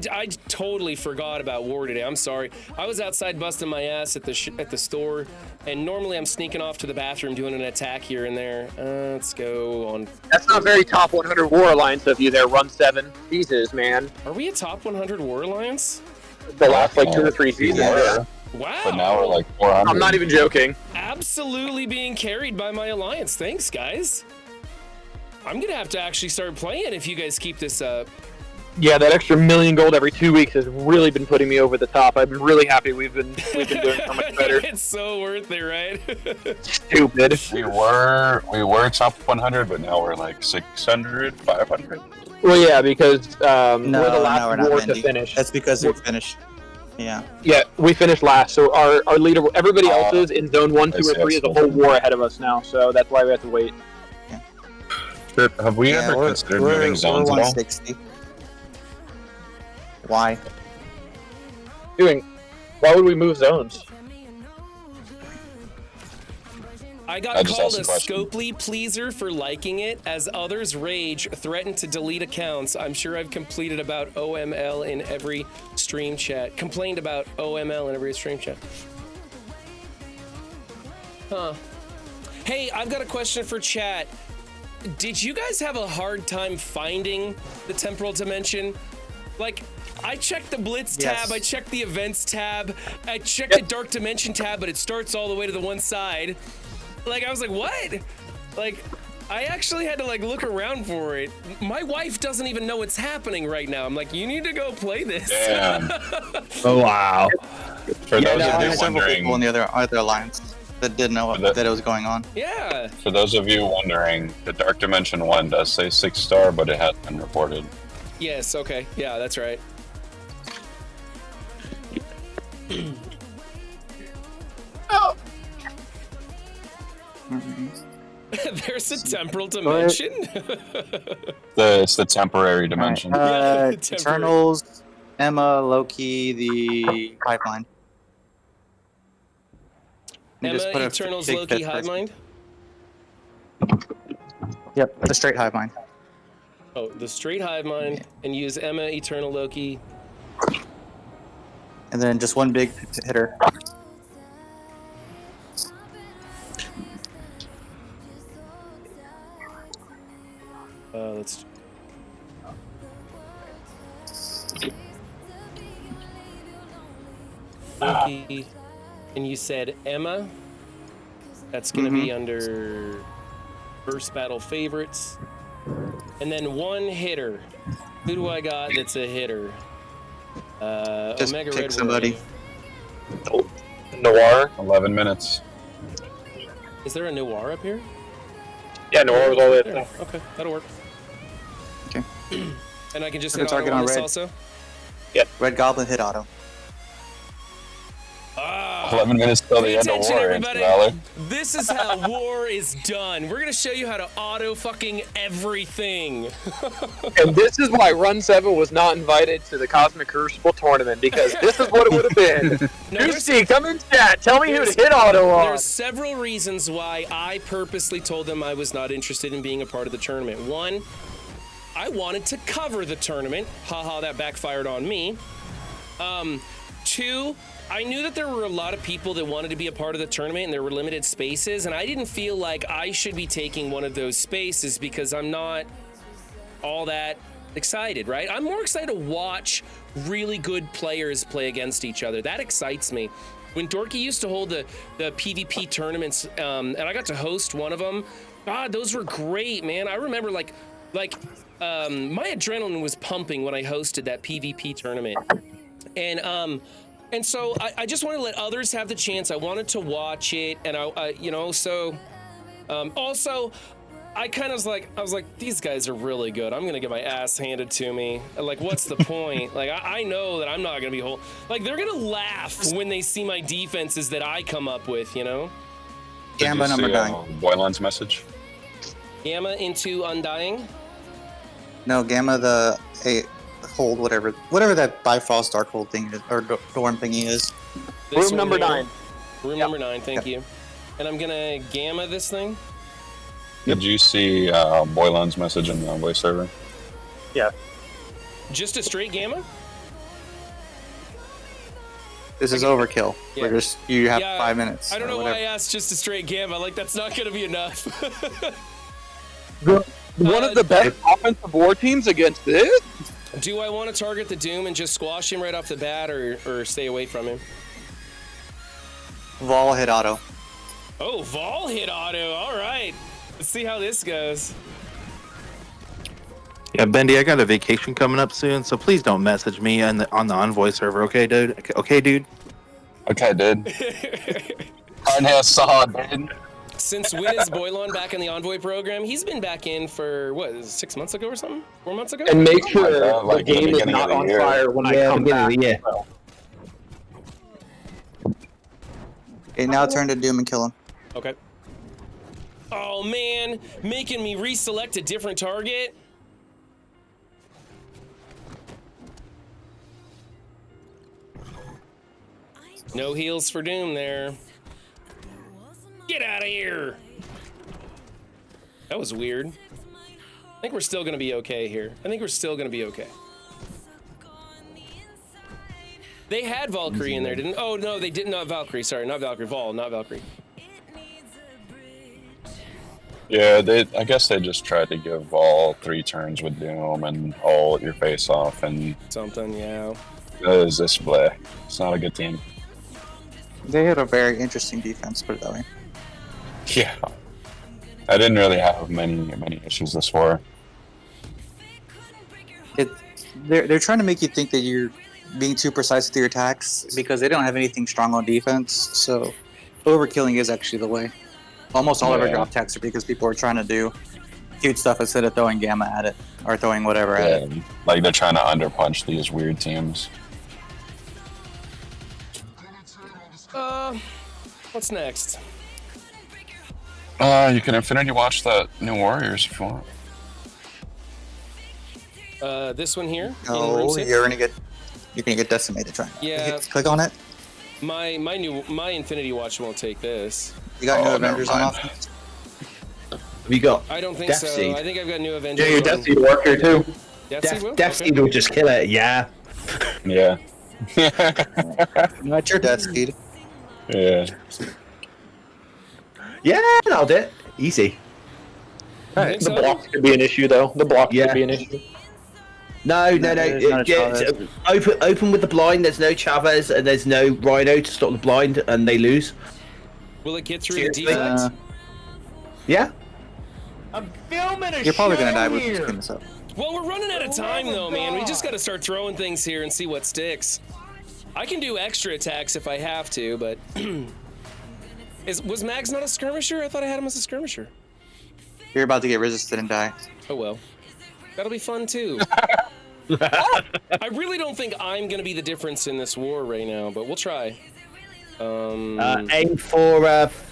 totally forgot about war today. I'm sorry. I was outside busting my ass at the store, and normally I'm sneaking off to the bathroom doing an attack here and there. Let's go on. That's not very top 100 War Alliance of you there, Run 7. Jesus, man. Are we a top 100 war alliance? The last, like, 2 or 3 seasons. Yeah. Wow. But now we're like 400. I'm not even joking. Absolutely being carried by my alliance. Thanks, guys. I'm gonna have to actually start playing if you guys keep this up. Yeah, that extra million gold every 2 weeks has really been putting me over the top. I'm really happy we've been doing so much better. It's so worth it, right? Stupid. We were top 100, but now we're like 600, 500. Well, yeah, because No, we're the last we're not war to Wendy. finish. That's because we finished. Yeah. Yeah, we finished last, so our leader, everybody else's in zone 1, 2, or 3 is a whole war ahead of us now, so that's why we have to wait. Have we ever considered moving zones we're at all? 160. Why? Why would we move zones? I I got just called asked a a question. Scopely pleaser for liking it. As others rage, threaten to delete accounts. I'm sure I've completed about OML in every stream chat. Complained about OML in every stream chat. Huh. Hey, I've got a question for chat. Did you guys have a hard time finding the temporal dimension? Like, I checked the Blitz tab, I checked the Events tab, I checked the Dark Dimension tab, but it starts all the way to the one side. Like, I was like, what? Like, I actually had to, like, look around for it. My wife doesn't even know what's happening right now. I'm like, you need to go play this. Damn. Oh wow. For those I of you had several people in wondering, the other alliance that didn't know that it was going on. Yeah. for those of you wondering, the Dark Dimension 1 does say 6-star, but it hasn't been reported. Yes, okay. Yeah, that's right. There's a temporal dimension. It's the temporary dimension. Yeah, temporary. Eternals, Emma, Loki, the pipeline. You Emma, just put a Eternals, big Loki, fifth Hive person. Mind. Yep, the straight hive mind. Oh, the straight Hive Mind, and use Emma, Eternal Loki. And then just one big hitter. Let's. Loki, and you said Emma. That's gonna be under first battle favorites, and then one hitter. Who do I got that's a hitter? Just Omega pick Red somebody. Warrior. Noir. 11 minutes. Is there a Noir up here? Yeah, Noir was all the way There. up there. Okay, that'll work. Okay. And I can just Put hit a target auto on on this red. also. Red Goblin hit auto. Ah. 11 minutes till Pay the end of attention, war, everybody. Valor. This is how war is done. We're gonna show you how to auto fucking everything. And this is why Run 7 was not invited to the Cosmic Crucible tournament, because this is what it would have been. No, Juicy, come in chat. Tell me who to hit auto on. There's several reasons why I purposely told them I was not interested in being a part of the tournament. One, I wanted to cover the tournament. Haha, that backfired on me. Two, I knew that there were a lot of people that wanted to be a part of the tournament and there were limited spaces, and I didn't feel like I should be taking one of those spaces because I'm not all that excited, right? I'm more excited to watch really good players play against each other. That excites me. When Dorky used to hold the PvP tournaments, and I got to host one of them, God, those were great, man. I remember my adrenaline was pumping when I hosted that PvP tournament. And so I just want to let others have the chance. I wanted to watch it, and also I kind of was like, these guys are really good. I'm gonna get my ass handed to me. Like, what's the point? Like, I know that I'm not gonna be they're gonna laugh when they see my defenses that I come up with, you know? Gamma number 9. Boylan's message. Gamma into Undying. No, Gamma hold, whatever that Bifrost Darkhold thing is, or Dorm thingy is. This Room one number here. 9. Room number 9, thank you. And I'm gonna Gamma this thing. Did you see Boylan's message in the Envoy server? Yeah. Just a straight Gamma? This is overkill. Yeah. You have Yeah, 5 minutes. I don't or know whatever. why I asked just a straight Gamma. Like, that's not gonna be enough. One of the best offensive war teams against this? Do I want to target the Doom and just squash him right off the bat, or stay away from him? Vol hit auto. Oh, Vol hit auto. All right. Let's see how this goes. Yeah, Bendy, I got a vacation coming up soon, so please don't message me on the Envoy server, okay, dude? Okay, dude? Okay, dude. I saw, dude. Since when is Boylan back in the Envoy program? He's been back in for, what, 6 months ago or something? 4 months ago? And make sure God, the like in the game is beginning not of the on year. fire when I come back. Yeah. Okay, now turn to Doom and kill him. Okay. Oh, man. Making me reselect a different target? No heals for Doom there. Get out of here! That was weird. I think we're still gonna be okay here. I think we're still gonna be okay. They had Valkyrie in there, didn't? Oh no, they didn't. Not Valkyrie. Sorry, not Valkyrie. Vol, not Valkyrie. Yeah, I guess they just tried to give all 3 turns with Doom and ult your face off, and Something, yeah. that is this play. It's not a good team. They had a very interesting defense, put it that way. Yeah. I didn't really have many issues this war. They're trying to make you think that you're being too precise with your attacks because they don't have anything strong on defense. So overkilling is actually the way. Almost all of our drop attacks are because people are trying to do cute stuff instead of throwing Gamma at it or throwing whatever at it. Like they're trying to underpunch these weird teams. What's next? You can Infinity watch that new Warriors if you want. This one here. in No, room 6? you're gonna get decimated trying. Yeah. Click on it. My Infinity Watch won't take this. You got new Oh, never Avengers on mind. offense. Have you got I don't think Death so. Seed? I think I've got new Avengers. Yeah, your on- Death Seed work here too. Death Seed will? Death Okay. Seed will just kill it, yeah. Yeah. Not your death speed. Yeah. Yeah, that'll do it. Easy. think The so? blocks could be an issue though. The blocks Yeah. could be an issue. No. there's not a Yeah, Chavez. open with the blind. There's no Chavez and there's no Rhino to stop the blind, and they lose. Will it get through Seriously? the deflect? Yeah. You're probably gonna die with this clean this up. Well, we're running out of time though, man. We just gotta start throwing things here and see what sticks. I can do extra attacks if I have to, but was Mags not a skirmisher? I thought I had him as a skirmisher. You're about to get resisted and die. Oh well. That'll be fun too. I really don't think I'm gonna be the difference in this war right now, but we'll try. Aim for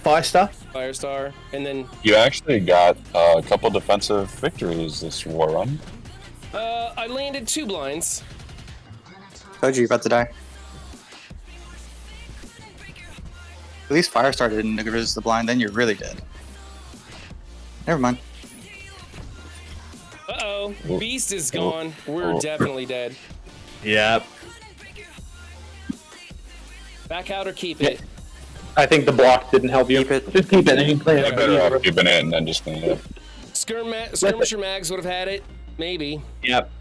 Firestar. Firestar, and then You actually got a couple defensive victories this war run. I landed 2 blinds. Told you you're about to die. At least Firestar didn't resist the blind, then you're really dead. Never mind. Uh-oh, Beast is gone. We're definitely dead. Yeah. Back out or keep it. I think the block didn't help you. Keep it. Just keep it and you play I it. better off keeping it and then just clean it up. Skirmisher Mags would have had it, maybe. Yep.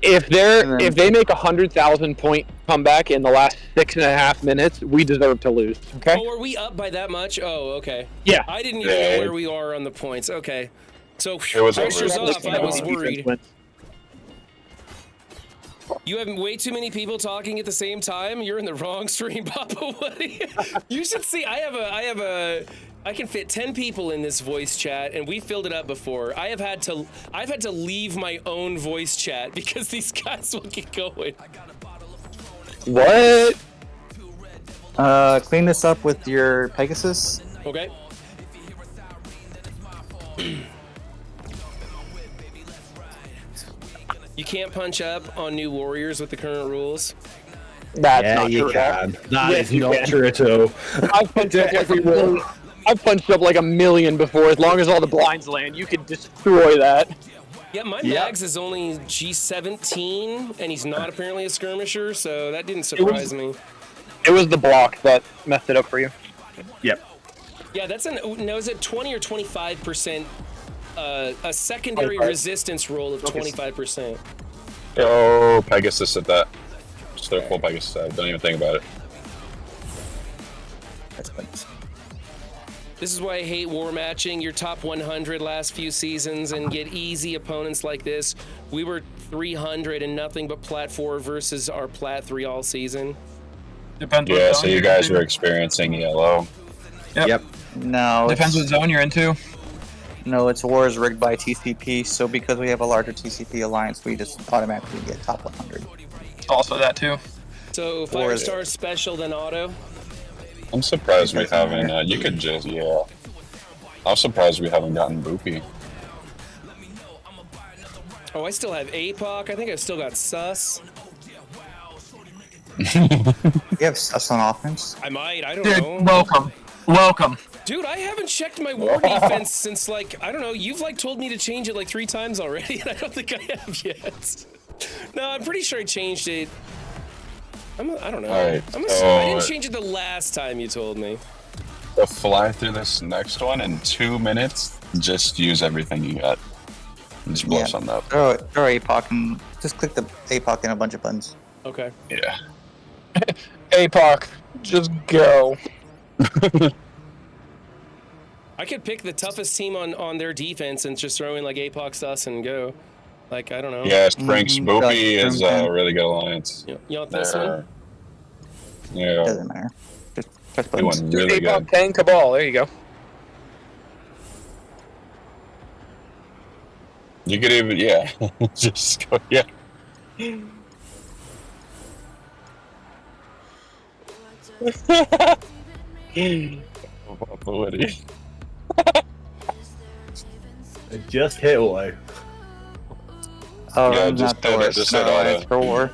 If And then- they make 100,000 point comeback in the last 6.5 minutes, we deserve to lose. Okay. Oh, are we up by that much? Oh, okay. Yeah. I didn't even Yeah. know where we are on the points. Okay. So, It was pressure's over. off. I was worried. Defense wins. You have way too many people talking at the same time. You're in the wrong stream, Papa. What are you should see. I can fit 10 people in this voice chat, and we filled it up before. I've had to leave my own voice chat because these guys will get going. What? Clean this up with your Pegasus. Okay. You can't punch up on new warriors with the current rules. That's Yeah, not you true. can. That Yes, is you not can. true at all. I've punched up like a million before. As long as all the blinds land, you can destroy that. Yeah, my Yep. Mags is only G17, and he's not apparently a skirmisher, so that didn't surprise me. It was the block that messed it up for you. Yep. Yeah, that's no, is it 20 or 25%? A secondary 25. resistance roll of 25%. Oh, Pegasus at that. Just throw full Pegasus at it. Don't even think about it. That's good. This is why I hate war matching your top 100 last few seasons and get easy opponents like this. We were 300 and nothing but Plat 4 versus our Plat 3 all season. Depends what Yeah, zone so you you're guys into. were experiencing yellow. Yep. No, Depends what it's, zone you're into. no, it's wars rigged by TCP. So because we have a larger TCP alliance, we just automatically get top 100. It's also that too. So Or Fire is it- Star special than auto. I'm surprised we Doesn't haven't. matter. You could just, yeah. I'm surprised we haven't gotten Boopy. Oh, I still have APOC. I think I've still got Sus. We have us on offense. I might. I don't Dude, know. welcome. Dude, I haven't checked my war defense since, like, I don't know. You've, like, told me to change it, like, 3 times already, and I don't think I have yet. No, I'm pretty sure I changed it. I don't know. Alright, I so- didn't change it the last time you told me. To fly through this next one in 2 minutes, just use everything you got. Just blow Yeah. something up. Throw APOC and just click the APOC in a bunch of buttons. Okay. Yeah. APOC, just go. I could pick the toughest team on their defense and just throw in, like, APOC Sus and go. Like, I don't know. Yes, Frank's Mhm. Boopy Like, is a really good alliance. You want this one? They're- Yeah, Doesn't matter. Just press they buttons. went really APOC good. Tang Cabal, there you go. You could even, yeah, just go, yeah. Woody. It just hit auto. Oh, Yeah, I'm just not the hit it, worst. just No, hit auto. it's for war.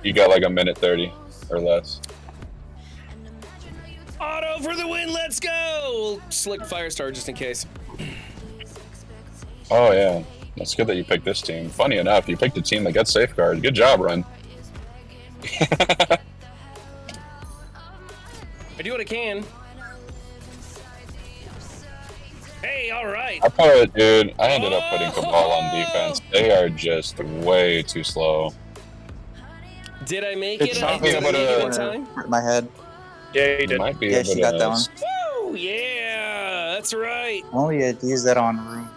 You got like a minute 30 or less. Auto for the win, let's go! Slick Firestar just in case. Oh yeah, that's good that you picked this team. Funny enough, you picked a team that got safeguard. Good job, Run. I do what I can. Hey, all right. I ended up putting Cabal on defense. They are just way too slow. Did I make It's it? not Did I able make it in to- time? In my head. Yeah, you You did. might be Yeah, able she got that one. Woo! Yeah, that's right. Only had to use that on room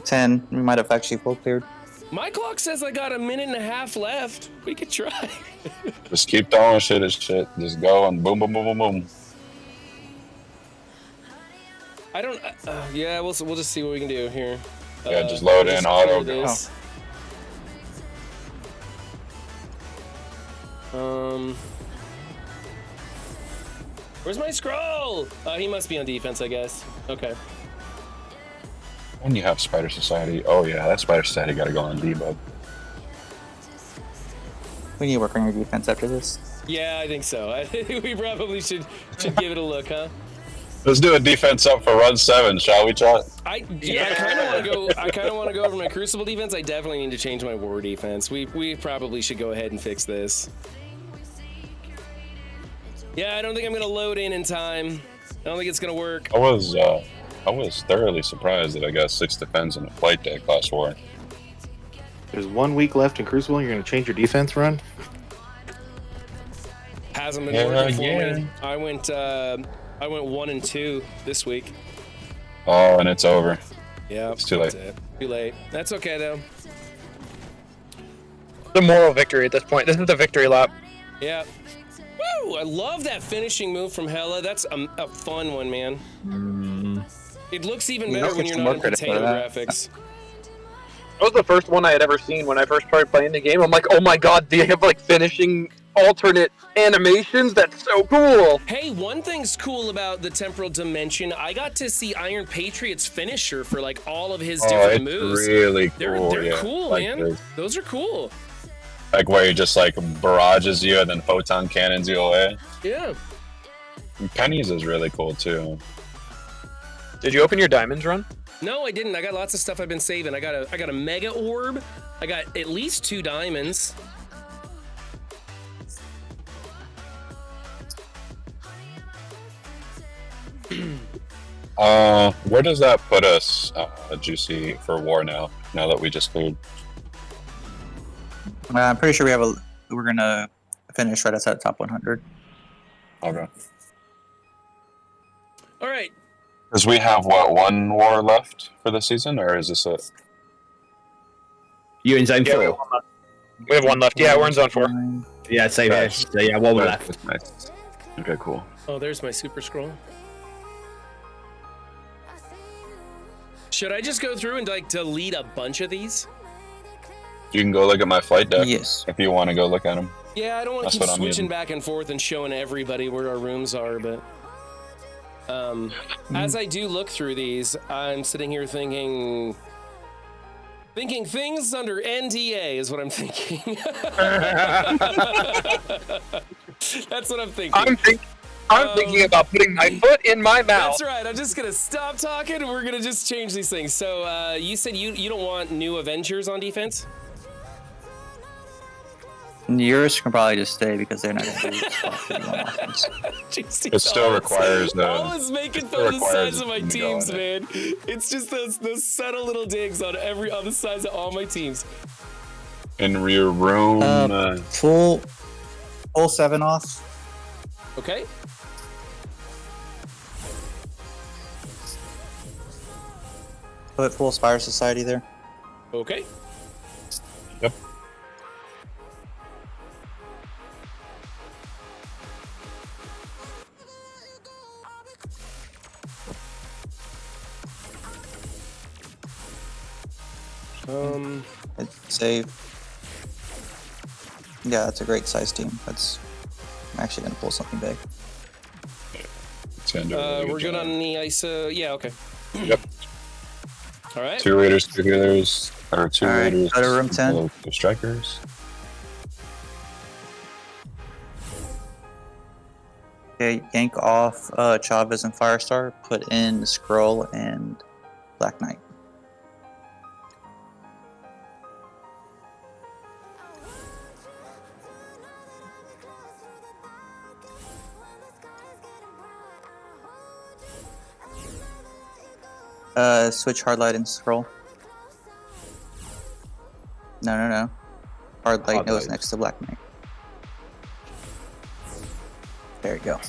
10. We might have actually full cleared. My clock says I got a minute and a half left. We could try. Just keep throwing shit at shit. Just go and boom, boom, boom, boom, boom. I don't. Yeah, we'll just see what we can do here. Yeah, just load in, auto, clear go. this. Where's my scroll? He must be on defense, I guess. Okay. When you have Spider Society, oh yeah, that Spider Society got to go on debug. We need to work on your defense after this. Yeah, I think so. I think we probably should give it a look, huh? Let's do a defense up for run 7, shall we, chat? I kind of want to go. I kind of want to go over my Crucible defense. I definitely need to change my War defense. We probably should go ahead and fix this. Yeah, I don't think I'm gonna load in time. I don't think it's gonna work. I was thoroughly surprised that I got 6 defense in a flight deck class 4. There's 1 week left in Crucible. And you're going to change your defense run? Hasn't been Yeah, working for yeah. me. I went 1 and 2 this week. Oh, and it's over. Yeah, It's too late. that's it. Too late. That's okay though. The moral victory at this point. This is the victory lap. Yeah. Woo! I love that finishing move from Hella. That's a fun one, man. It looks even You better don't when get you're some not more in credit for potato that. graphics. That was the first one I had ever seen when I first started playing the game. I'm like, oh my god, they have like finishing alternate animations. That's so cool. Hey, one thing's cool about the temporal dimension. I got to see Iron Patriot's finisher for like all of his different it's moves. really cool. They're yeah. cool, like man. this. Those are cool. Like where he just like barrages you and then photon cannons you away. Yeah. And Penny's is really cool too. Did you open your diamonds run? No, I didn't. I got lots of stuff I've been saving. I got a mega orb. I got at least 2 diamonds. Where does that put us, Juicy, for war now? Now that we just cleared. I'm pretty sure we're gonna finish right outside the top 100. Okay. All right. Because we have what, 1 war left for the season, or is this it? You in zone 4? We have 1 left. Yeah, we're in zone 4. Yeah, same here. Nice. So yeah, 1 left. Nice. Okay, cool. Oh, there's my super scroll. Should I just go through and like delete a bunch of these? You can go look at my flight deck Yes. if you want to go look at them. Yeah, I don't want That's to keep what I'm switching using. back and forth and showing everybody where our rooms are, but as I do look through these, I'm sitting here thinking things under NDA is what I'm thinking. That's what I'm thinking. I'm thinking about putting my foot in my mouth. That's right. I'm just gonna stop talking and we're gonna just change these things. So you said you don't want new Avengers on defense? Yours can probably just stay because they're not going to do spot 51 offense. Jeez, It still requires always making still fun of the requires size of my them to go teams, on man. It's just those subtle little digs on the size of all my teams. in your room. Full 7 off. Okay. Put full Spire Society there. Okay. Yep. Save. Yeah, that's a great size team. I'm actually going to pull something big. It's gonna do a really We're good job. on the ISO. Yeah. Okay. Yep. All right. 2 raiders, 2 healers, or 2 All right, raiders. go to room 10. 2 strikers. Okay, yank off Chavez and Firestar. Put in Skrull and Black Knight. Switch Hardlight and Skrull. No. Hardlight goes next to Black Knight. There you go.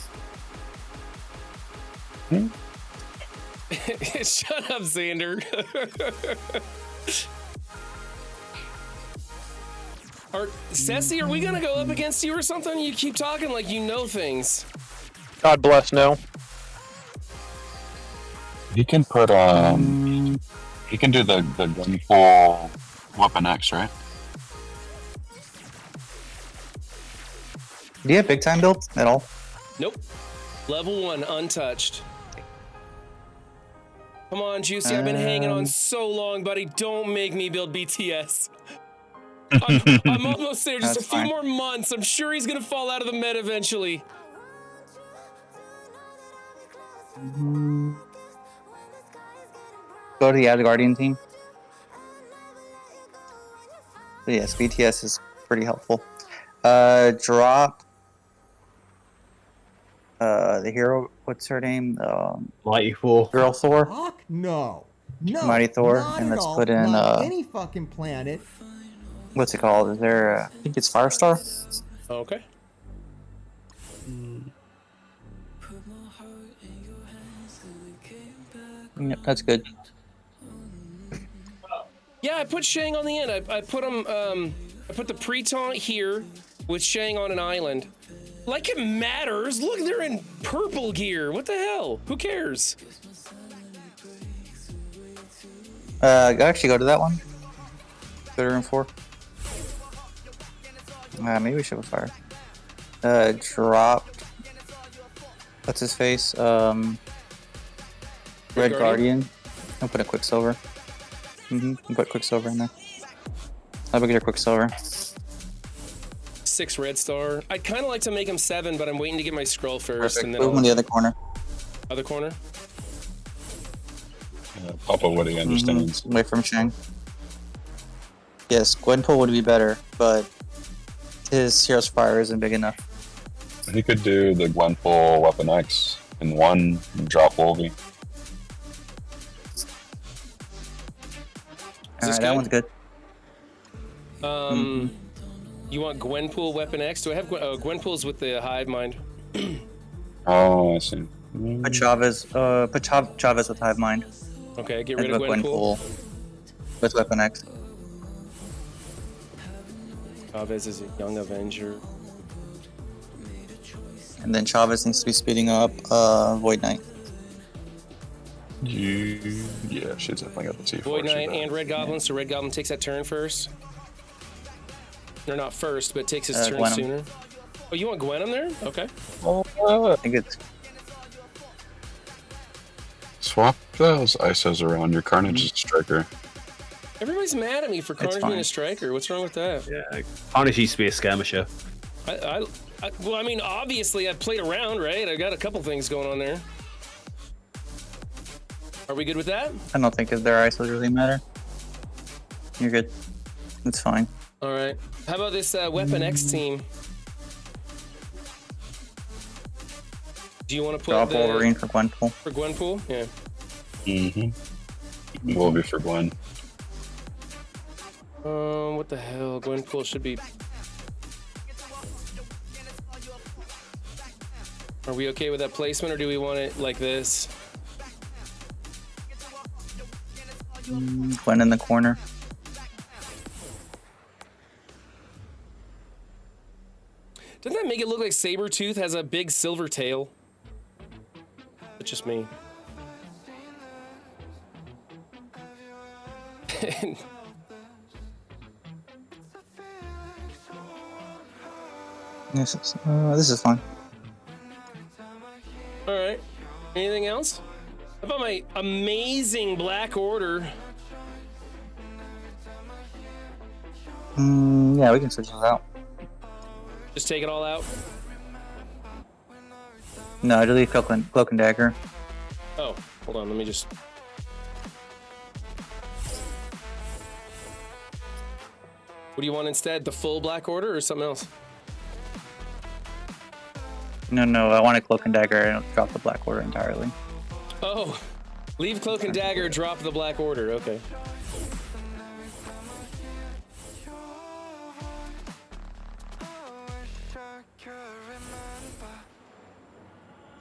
Shut up, Xander. Ceci, are we gonna go up against you or something? You keep talking like you know things. God bless, no. He can put he can do the gunful weapon X, right? Do you have big time build at all? Nope. Level 1, untouched. Come on, Juicy. I've been hanging on so long, buddy. Don't make me build BTS. I'm almost there. Just That's a few fine. more months. I'm sure he's gonna fall out of the meta eventually. Go to the Asgardian team. But yes, BTS is pretty helpful. Drop the hero. What's her name? Mighty Thor. Girl Thor. Fuck no. No. Mighty Thor, not and at let's all. put in, Not any fucking planet. What's it called? Is there? I think it's Firestar. Okay. Yep, that's good. Yeah, I put Shang on the end. I put him. I put the pre-taunt here with Shang on an island. Like it matters. Look, they're in purple gear. What the hell? Who cares? Actually, go to that one. Go to room 4. Maybe we should have fire. dropped. What's his face? Red Guardian. I'll put a Quicksilver. I'll put Quicksilver in there. I'll get a Quicksilver. 6 red star. I'd kind of like to make him 7, but I'm waiting to get my scroll first. Perfect. And then Move him in the other corner. Other corner? Papa Woody understands. Away from Shang. Yes, Gwenpool would be better, but his Hero's Fire isn't big enough. He could do the Gwenpool Weapon X in one and drop Wolvie. Alright, that one's good. You want Gwenpool Weapon X? Do I have Gwenpool's with the Hive Mind? Oh, I see. Put Chavez with Hive Mind. Okay, get rid of put Gwenpool. With Weapon X. Chavez is a young Avenger. And then Chavez needs to be speeding up Void Knight. Yeah, she's definitely got the T4. Void Knight and Red Goblin, so Red Goblin takes that turn first. Or not first, but takes his turn Gwenum. sooner. Oh, you want Gwenum there? Okay. I think it's Swap those ISOs around. Your Carnage is a striker. Everybody's mad at me for Carnage being a striker. What's wrong with that? Yeah, Carnage used to be a skirmisher. Well, I mean, obviously, I've played around, right? I got a couple things going on there. Are we good with that? I don't think their ISOs really matter. You're good. It's fine. All right. How about this Weapon X team? Do you want to put Drop Wolverine for Gwenpool. For Gwenpool? Yeah. Wolvie for Gwen. What the hell? Gwenpool should be... Are we okay with that placement, or do we want it like this? Gwen in the corner. Doesn't that make it look like Sabretooth has a big silver tail? It's just me. This is fine. All right. Anything else? How about my amazing Black Order? Yeah, we can switch those out. Just take it all out? No, delete Cloak and Dagger. Oh, hold on. Let me just... What do you want instead? The full Black Order or something else? No, I want a Cloak and Dagger and drop the Black Order entirely. Oh, leave Cloak and Dagger, drop the Black Order. Okay.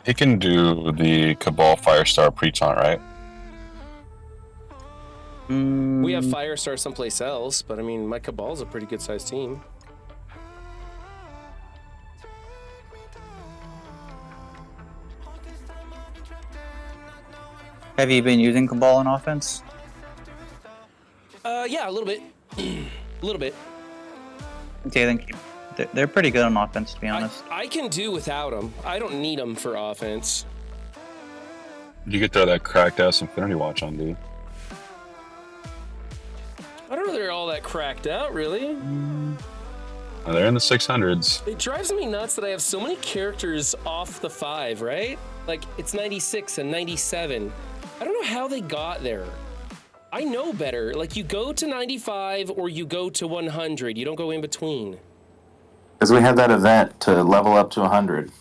He can do the Cabal Firestar pre-taunt, right? We have Firestar someplace else, but I mean, my Cabal's a pretty good-sized team. Have you been using Cabal on offense? Yeah, a little bit. A little bit. Okay, then keep. They're pretty good on offense, to be honest. I can do without them. I don't need them for offense. You could throw that cracked ass Infinity Watch on, dude. I don't know they're all that cracked out, really. They're in the 600s. It drives me nuts that I have so many characters off the 5, right? Like, it's 96 and 97. I don't know how they got there. I know better. Like, you go to 95 or you go to 100. You don't go in between. Because we had that event to level up to 100.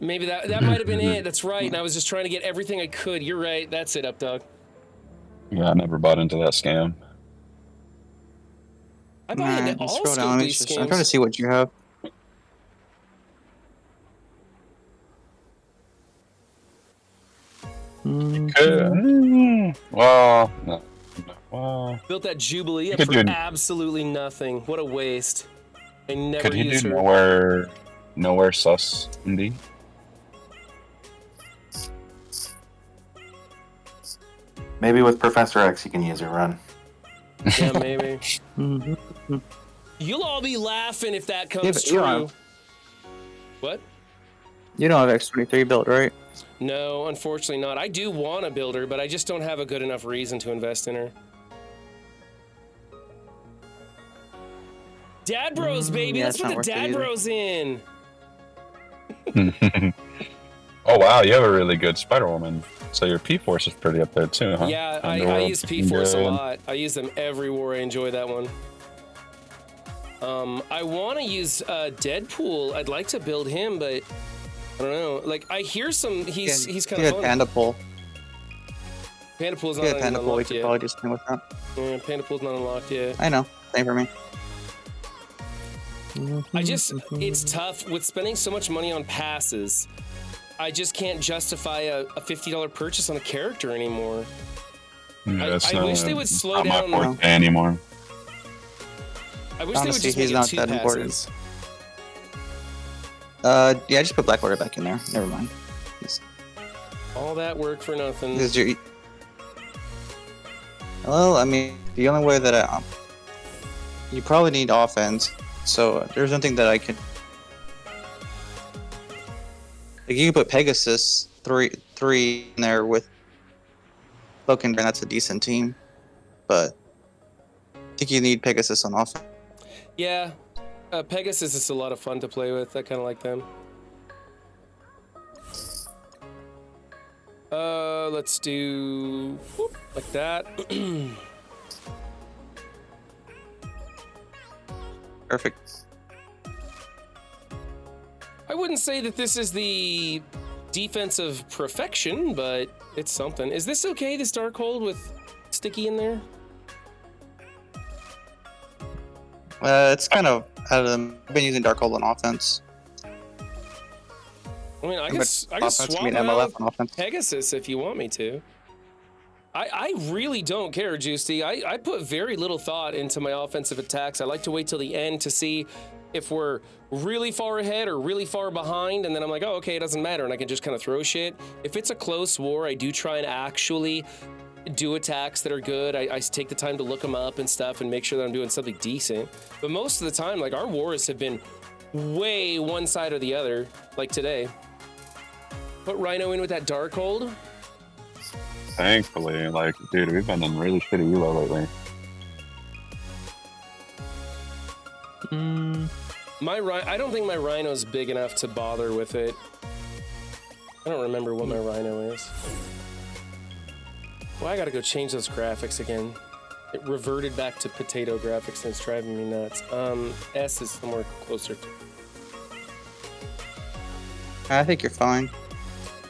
Maybe that might have been it. That's right. And I was just trying to get everything I could. You're right. That's it, Updog. Yeah, I never bought into that scam. I buy into all scroll down. Scopely scams. I'm trying to see what you have. Well, no. Well, Built that Jubilee up could for do- absolutely nothing. What a waste. I never could he used do her. nowhere sus, indeed? Maybe with Professor X you can use her run. Yeah, maybe. You'll all be laughing if that comes Yeah, but you true. What? You don't have X23 built, right? No, unfortunately not. I do want to build her, but I just don't have a good enough reason to invest in her. Dad Bros, baby. yeah, Let's it's put not the worth it Dad either. Bros in. Oh wow, you have a really good Spider-Woman. So your P-Force is pretty up there too, huh? Yeah, I Underworld use P-Force a good. lot. I use them every war. I enjoy that one. I want to use Deadpool. I'd like to build him, but I don't know. Like, I hear some. He's kind of fun. Panda Pool. Panda Pool's If not you had Panda Pool, we unlocked could yet. probably just swing with that. Yeah, Panda Pool's not unlocked yet. I know. Same for me. It's tough with spending so much money on passes. I just can't justify a $50 purchase on a character anymore. Yeah, I wish they would slow not down. my forte anymore. I wish Honestly, they would he's just make not it 2 that passes. important. Yeah, just put Black Order back in there. Never mind. All that work for nothing. Because you're. Well, I mean, the only way that you probably need offense. So there's nothing that I can. Like you can put Pegasus three in there with Cloak and that's a decent team, but I think you need Pegasus on offense. Yeah, Pegasus is a lot of fun to play with. I kind of like them. Let's do whoop, like that. Perfect. I wouldn't say that this is the defensive perfection, but it's something. Is this okay, this Darkhold with Sticky in there? It's kind of out of them. I've been using Darkhold on offense. I mean, I But guess offense, swap I mean out MLF on offense. Pegasus if you want me to. I really don't care, Juicy. I put very little thought into my offensive attacks. I like to wait till the end to see if we're really far ahead or really far behind, and then I'm like, oh, okay, it doesn't matter, and I can just kind of throw shit. If it's a close war, I do try and actually do attacks that are good. I take the time to look them up and stuff and make sure that I'm doing something decent. But most of the time, like, our wars have been way one side or the other, like today. Put Rhino in with that Darkhold. Thankfully, like, dude, we've been in really shitty elo lately. I don't think my Rhino's big enough to bother with it. I don't remember what my Rhino is. Well, I gotta go change those graphics again. It reverted back to potato graphics and it's driving me nuts. S is somewhere closer to. I think you're fine.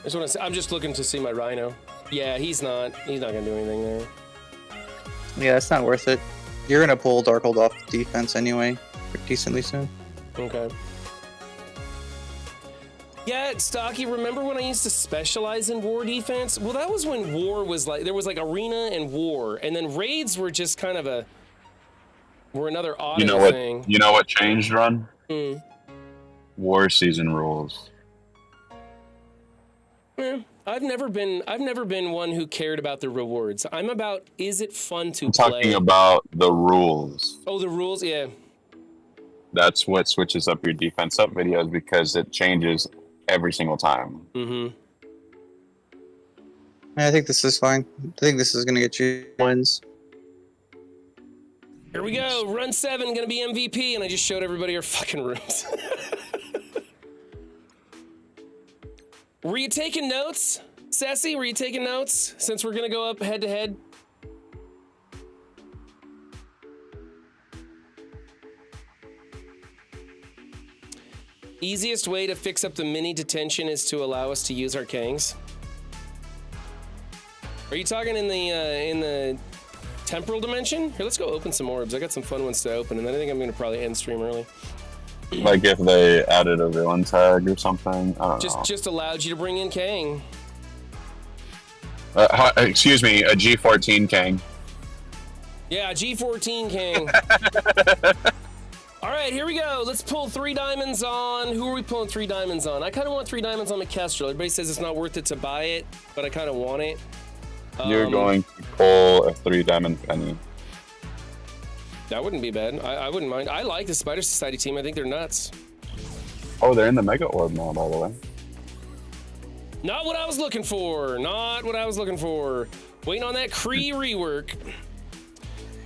I just want to say, I'm just looking to see my Rhino. Yeah, he's not gonna do anything there. Yeah, it's not worth it. You're gonna pull Darkhold off defense anyway, decently soon. Okay. Yeah, Stocky, remember when I used to specialize in war defense? Well, that was when war was like, there was like arena and war, and then raids were just kind of were another auto thing. You know what changed, Run? Hmm. War season rules. Yeah, I've never been one who cared about the rewards. I'm about, is it fun to I'm play? talking about the rules. Oh, the rules, yeah. That's what switches up your defense up videos because it changes every single time. Mm-hmm. I think this is fine. I think this is gonna get you wins. Here we go. Run 7 gonna be MVP, and I just showed everybody our fucking rooms. Were you taking notes, Sassy? Were you taking notes since we're gonna go up head to head? Easiest way to fix up the mini detention is to allow us to use our Kangs. Are you talking in the temporal dimension? Here, let's go open some orbs. I got some fun ones to open, and then I think I'm gonna probably end stream early. Like if they added a villain tag or something. I don't know. Just allowed you to bring in Kang. Excuse me, a G14 Kang. Yeah, G14 Kang. All right, here we go. Let's pull 3 diamonds on. Who are we pulling 3 diamonds on? I kind of want 3 diamonds on McKestrel. Everybody says it's not worth it to buy it, but I kind of want it. You're going to pull a 3 diamond penny. That wouldn't be bad. I wouldn't mind. I like the Spider Society team. I think they're nuts. Oh, they're in the Mega Orb now, by the way. Not what I was looking for. Not what I was looking for. Waiting on that Kree rework.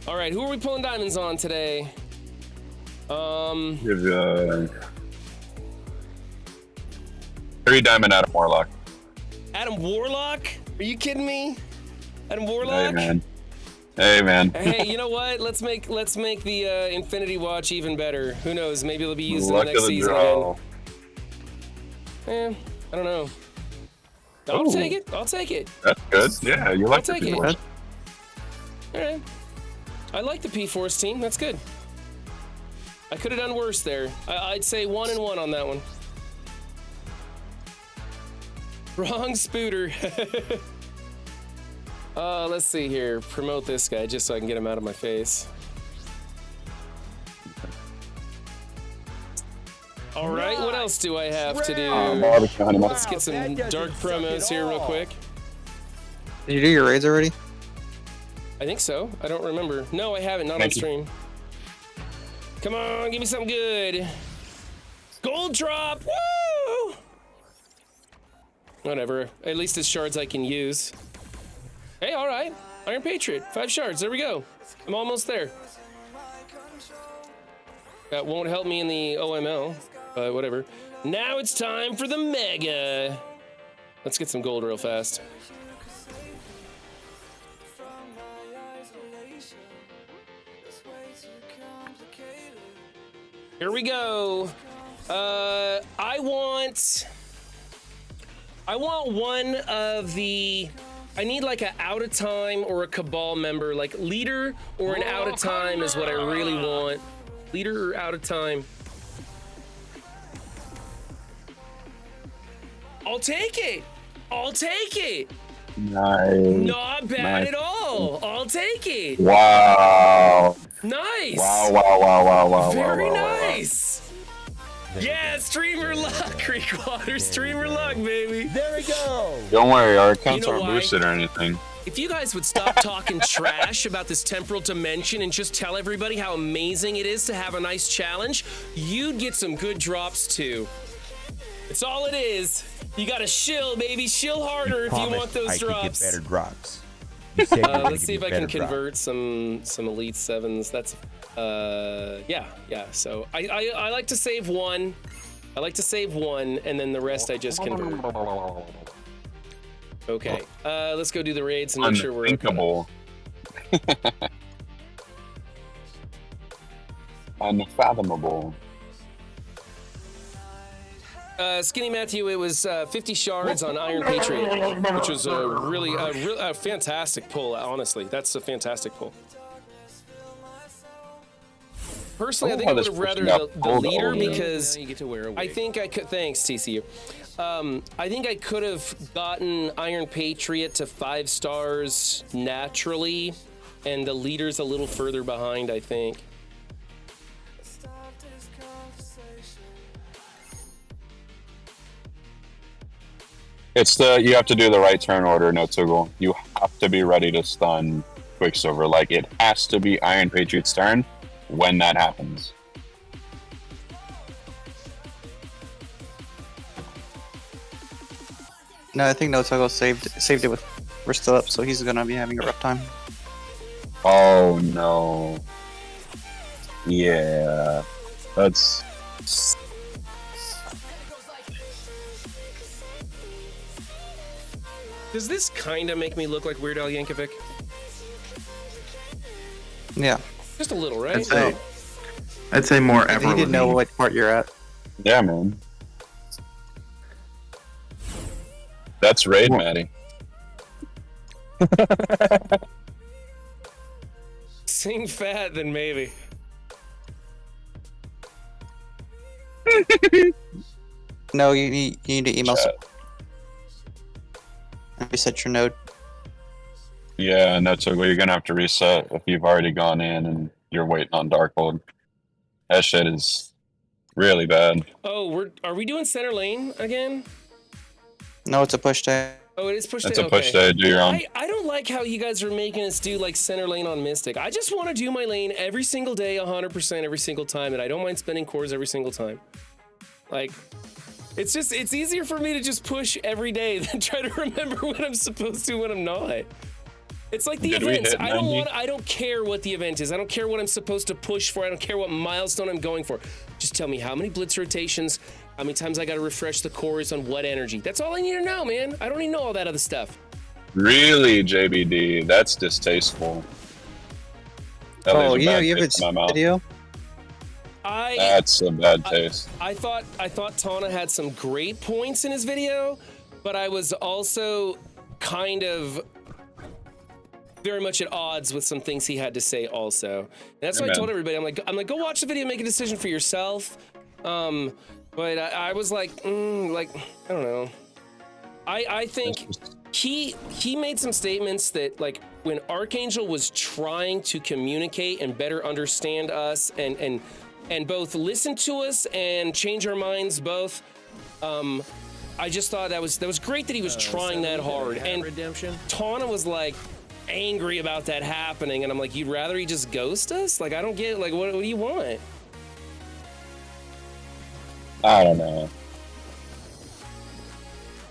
All right, who are we pulling diamonds on today? Give 3 diamond Adam Warlock. Adam Warlock? Are you kidding me? Adam Warlock? Hey man. Hey man. Hey, you know what? Let's make the Infinity Watch even better. Who knows? Maybe it'll be used in the Luck next of the season draw. again. I don't know. I'll Ooh. take it. I'll take it. That's good. Yeah, you like I'll take the it. P-Force. All right. I like the P-Force team. That's good. I could have done worse there. I'd say 1-1 on that one. Wrong spooter. Let's see here. Promote this guy just so I can get him out of my face. All right, what else do I have to do? Let's get some dark promos here real quick. Did you do your raids already? I think so. I don't remember. No, I haven't. Not on stream. Come on, give me something good. Gold drop. Woo! Whatever. At least it's shards I can use. Hey, all right. Iron Patriot. 5 shards. There we go. I'm almost there. That won't help me in the OML, but whatever. Now it's time for the Mega. Let's get some gold real fast. Here we go. I want one of the. I need like an out of time or a Cabal member, like leader or an out of time is what I really want. Leader or out of time. I'll take it. I'll take it. Nice. Not bad Nice. at all. I'll take it. Wow. Nice. Wow. Very wow. nice. Yeah, streamer luck, Creekwater. Streamer luck, baby. There we go. Don't worry, our accounts You know aren't why? boosted or anything. If you guys would stop talking trash about this temporal dimension and just tell everybody how amazing it is to have a nice challenge, you'd get some good drops too. It's all it is. You gotta shill, baby. Shill harder if you want those drops. I could get better drops. Let's see if I can convert some Elite 7s. That's yeah. So I like to save one. I like to save one, and then the rest I just convert. Okay, let's go do the raids and make sure we're Unthinkable. Unfathomable. Skinny Matthew, it was 50 shards on Iron Patriot, which was a really fantastic pull, honestly. That's a fantastic pull. Personally, I think I would have rather the leader because I think I could. Thanks, TCU. I think I could have gotten Iron Patriot to 5 stars naturally, and the leader's a little further behind, I think. It's you have to do the right turn order, no Tuggle. You have to be ready to stun Quicksilver. Like, it has to be Iron Patriot's turn when that happens. No, I think No Toggle saved it with. We're still up, so he's gonna be having a rough time. Oh no. Yeah. That's. Does this kind of make me look like Weird Al Yankovic? Yeah. Just a little, right? I'd say more I ever. think he didn't know what part you're at. Yeah, man. That's Raid, Maddie. Sing fat, then maybe. No, you need to email. Chat. Reset your node. Yeah, no Tuggle, you're gonna have to reset if you've already gone in and you're waiting on Darkhold. That shit is really bad. Oh, are we doing center lane again? No, it's a push day. Oh, it is push It's day. a push day. Do your own. I don't like how you guys are making us do like center lane on Mystic. I just want to do my lane every single day, 100% every single time, and I don't mind spending cores every single time. Like, it's easier for me to just push every day than try to remember when I'm supposed to, when I'm not. It's like the events. I don't care what the event is. I don't care what I'm supposed to push for. I don't care what milestone I'm going for. Just tell me how many blitz rotations, how many times I got to refresh the cores on what energy. That's all I need to know, man. I don't need to know all that other stuff. Really, JBD? That's distasteful. Oh, you have a video? That's a bad taste. I thought Tana had some great points in his video, but I was also kind of very much at odds with some things he had to say also. And that's why I told everybody, I'm like, go watch the video, make a decision for yourself. But I was like, I don't know. I think he made some statements that, like, when Archangel was trying to communicate and better understand us and both listen to us and change our minds both, I just thought that was great that he was trying that hard. And redemption. Tana was like angry about that happening, and I'm like, you'd rather he just ghost us? Like, I don't get, like, what do you want? I don't know.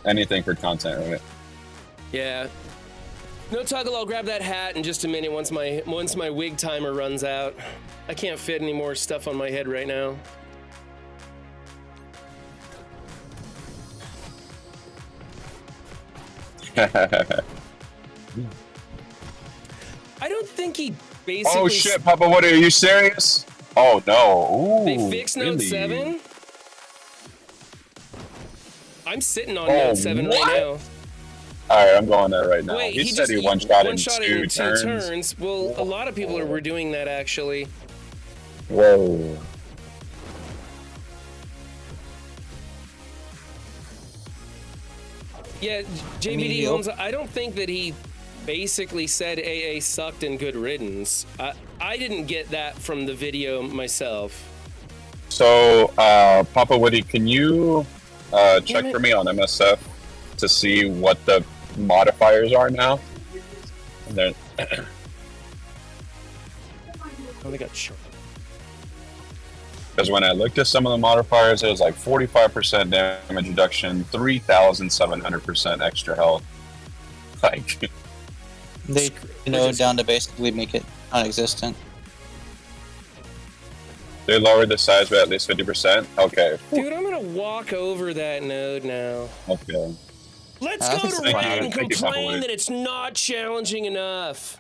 Anything for content, right? Yeah. No, Tuggle, I'll grab that hat in just a minute once my wig timer runs out. I can't fit any more stuff on my head right now. I don't think he basically... Oh shit, Papa, what are you serious? Oh no. Ooh, they fixed Note really? 7? I'm sitting on Note 7 right now. Alright, I'm going there right now. Wait, he said he one-shot in two turns. Well, a lot of people were doing that, actually. Whoa. Yeah, JBD Holmes, I don't think that he basically said AA sucked and good riddance. I didn't get that from the video myself. So, Papa Woody, can you check for me on MSF to see what the modifiers are now? And then they got short. Because when I looked at some of the modifiers, it was like 45% damage reduction, 3,700% extra health. Like, they down to basically make it non-existent. They lowered the size by at least 50%. Okay. Dude, I'm gonna walk over that node now. Okay. Let's go to Reddit and complain that it's not challenging enough.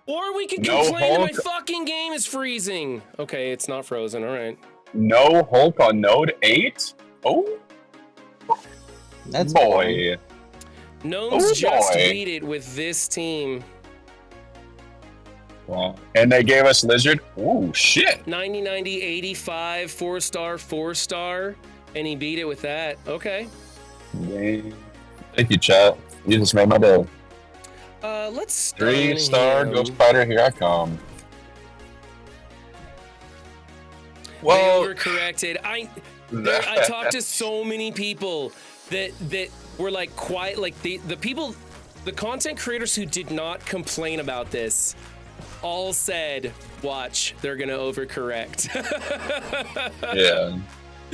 Or we can complain that my fucking game is freezing. Okay, it's not frozen, alright. No Hulk on node 8? Oh. That's boy. Gnomes just beat it with this team. Wow. And they gave us Lizard. Ooh, shit. 90, 90, 85, 4-star, 4-star. And he beat it with that. Okay. Dang. Thank you, chat. You just made my day. Let's 3-star Ghost Spider, here I come. Well, they overcorrected. I talked to so many people that were like quiet, like the people, the content creators who did not complain about this all said, watch, they're gonna overcorrect. Yeah.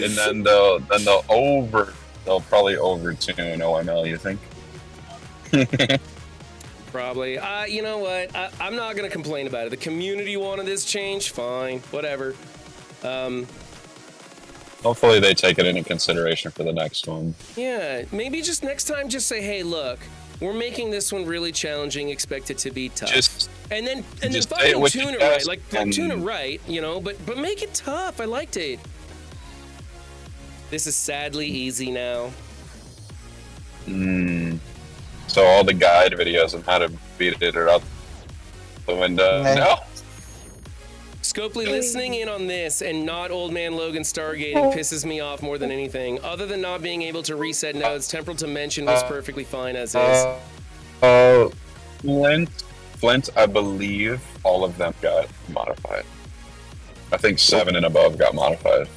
And then they'll probably overtune OML, you think? Probably. You know what? I'm not gonna complain about it. The community wanted this change, fine, whatever. Hopefully they take it into consideration for the next one. Yeah, maybe just next time, just say, hey, look, we're making this one really challenging, expect it to be tough. And then fucking tune it right. Like tune it right, you know, but make it tough. I liked it. This is sadly easy now. So all the guide videos on how to beat it are out the window. No. Scopely listening in on this and not Old Man Logan stargating pisses me off more than anything. Other than not being able to reset nodes, temporal dimension was perfectly fine as is. Flint, I believe all of them got modified. I think 7 and above got modified.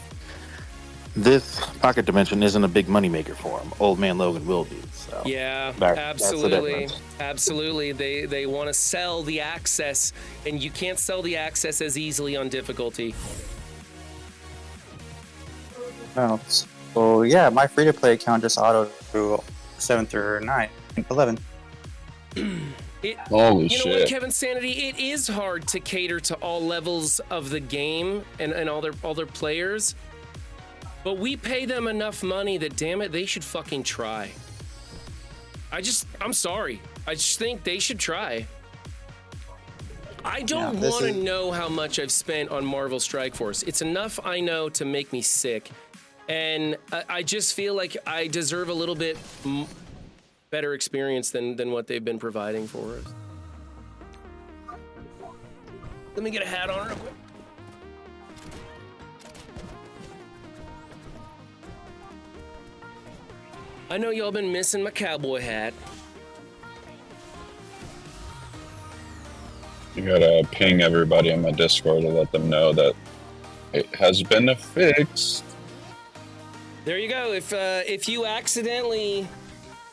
This pocket dimension isn't a big moneymaker for him. Old Man Logan will be. So yeah, absolutely. Absolutely. They want to sell the access, and you can't sell the access as easily on difficulty. No. So yeah, my free to play account just auto through 7th or 9th, 11th. Holy You know what, shit. Kevin Sanity? It is hard to cater to all levels of the game and all their players. But we pay them enough money that, damn it, they should fucking try. I'm sorry. I just think they should try. I don't want to know how much I've spent on Marvel Strike Force. It's enough I know to make me sick. And I just feel like I deserve a little bit better experience than what they've been providing for us. Let me get a hat on real quick. I know y'all been missing my cowboy hat. You gotta ping everybody on my Discord to let them know that it has been fixed. There you go. If you accidentally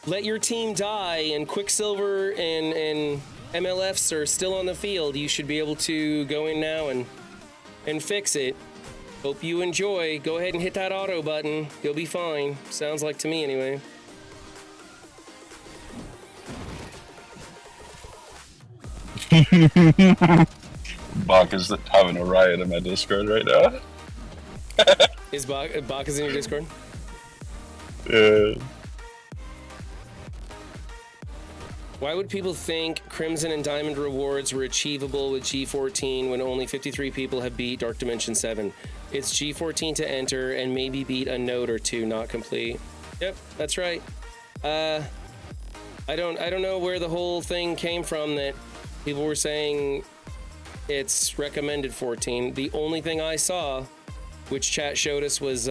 let your team die and Quicksilver and MLFs are still on the field, you should be able to go in now and fix it. Hope you enjoy. Go ahead and hit that auto button. You'll be fine. Sounds like to me anyway. Bach is having a riot in my Discord right now. Is Bach is in your Discord? Yeah. Why would people think Crimson and Diamond rewards were achievable with G14 when only 53 people have beat Dark Dimension 7? It's G14 to enter and maybe beat a node or two not complete. Yep, that's right. I don't know where the whole thing came from that people were saying it's recommended 14. The only thing I saw, which chat showed us, was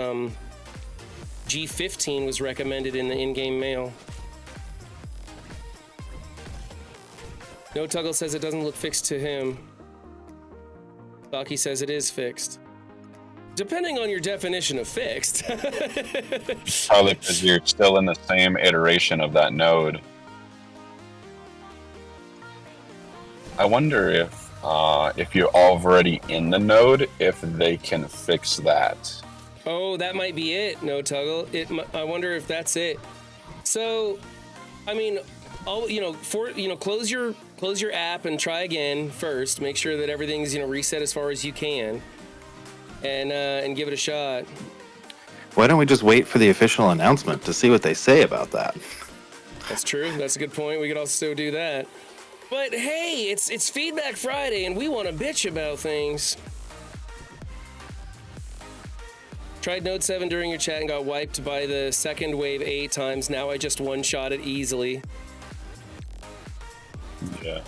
G15 was recommended in the in-game mail. No Tuggle says it doesn't look fixed to him. Saki says it is fixed. Depending on your definition of fixed. Probably because you're still in the same iteration of that node. I wonder if you're already in the node, if they can fix that. Oh, that might be it. No Tuggle. I wonder if that's it. So, I mean, close your app and try again first. Make sure that everything's reset as far as you can, and give it a shot. Why don't we just wait for the official announcement to see what they say about that? That's true. That's a good point. We could also do that. But hey, it's Feedback Friday, and we want to bitch about things. Tried Note 7 during your chat and got wiped by the second wave 8 times. Now I just one-shot it easily. Yeah.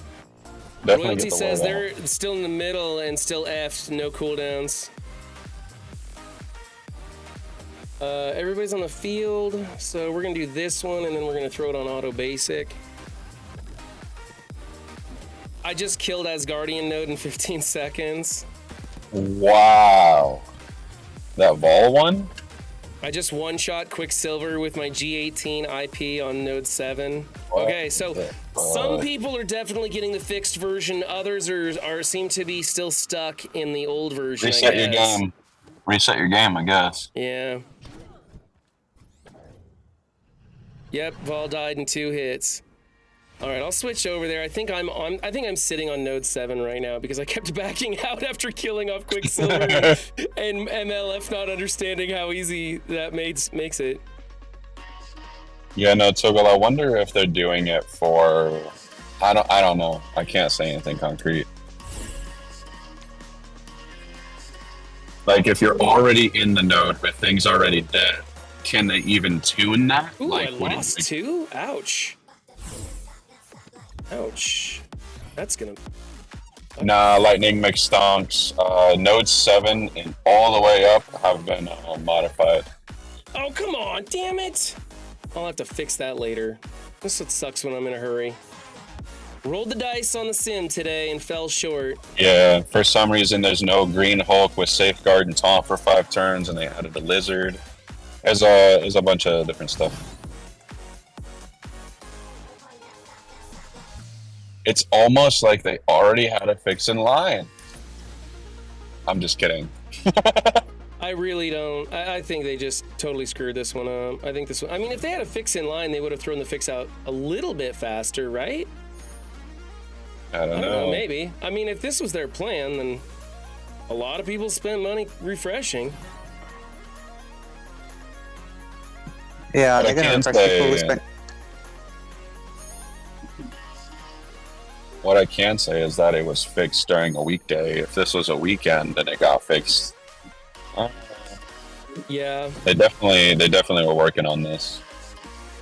Definitely Royalty says they're still in the middle and still F'd, no cooldowns. Everybody's on the field, so we're gonna do this one and then we're gonna throw it on auto basic. I just killed Asgardian node in 15 seconds. Wow. That Vol one? I just one-shot Quicksilver with my G18 IP on node 7. Okay, so some people are definitely getting the fixed version. Others seem to be still stuck in the old version. Reset your game. Reset your game, I guess. Yeah. Yep, Vol died in 2 hits. All right, I'll switch over there. I think I'm sitting on node 7 right now because I kept backing out after killing off Quicksilver and MLF not understanding how easy that makes it. Yeah, no, Toggle, I wonder if they're doing it for I don't know. I can't say anything concrete. Like if you're already in the node with things already dead, can they even tune that? Ooh, like, I lost 2? Ouch. Ouch. That's gonna... Nah, Lightning McStonks. Node 7 and all the way up have been modified. Oh, come on, damn it! I'll have to fix that later. This what sucks when I'm in a hurry. Rolled the dice on the sim today and fell short. Yeah, for some reason there's no Green Hulk with Safeguard and Taunt for 5 turns, and they added a Lizard. There's a bunch of different stuff. It's almost like they already had a fix in line. I'm just kidding. I really don't. I think they just totally screwed this one up. I think this one. I mean, if they had a fix in line, they would have thrown the fix out a little bit faster, right? I don't know. Maybe. I mean, if this was their plan, then a lot of people spend money refreshing. Yeah, But I they're gonna can refresh people who say- spend. What I can say is that it was fixed during a weekday. If this was a weekend, then it got fixed. Yeah. They definitely were working on this.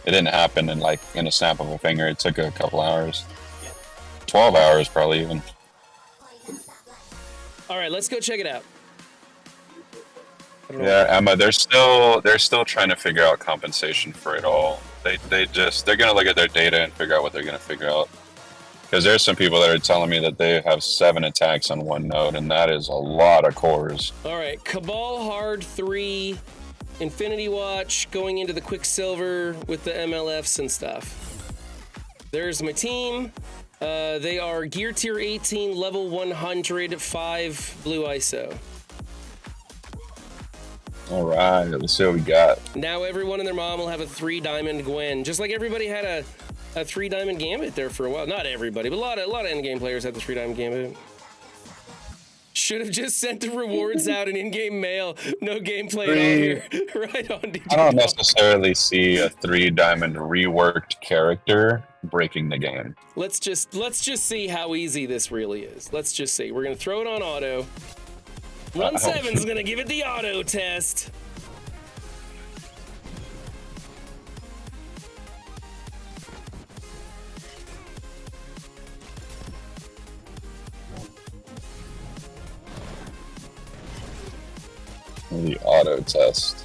It didn't happen in a snap of a finger. It took a couple hours, 12 hours probably even. All right, let's go check it out. I don't know. Yeah, Emma, they're still trying to figure out compensation for it all. They're gonna look at their data and figure out what they're gonna figure out. Because there's some people that are telling me that they have 7 attacks on one node, and that is a lot of cores. All right, Cabal Hard 3, Infinity Watch, going into the Quicksilver with the MLFs and stuff. There's my team. They are Gear Tier 18, Level 100, 5 Blue ISO. All right, let's see what we got. Now everyone and their mom will have a 3 Diamond Gwen, just like everybody had a 3 Diamond Gambit there for a while. Not everybody, but a lot of endgame players had the 3 Diamond Gambit. Should have just sent the rewards out in in-game mail. No gameplay on here. Right on. DJ I don't Paul. necessarily see a 3 diamond reworked character breaking the game. Let's just see how easy this really is. Let's just see. We're gonna throw it on auto. Run 7's gonna give it the auto test. The auto test.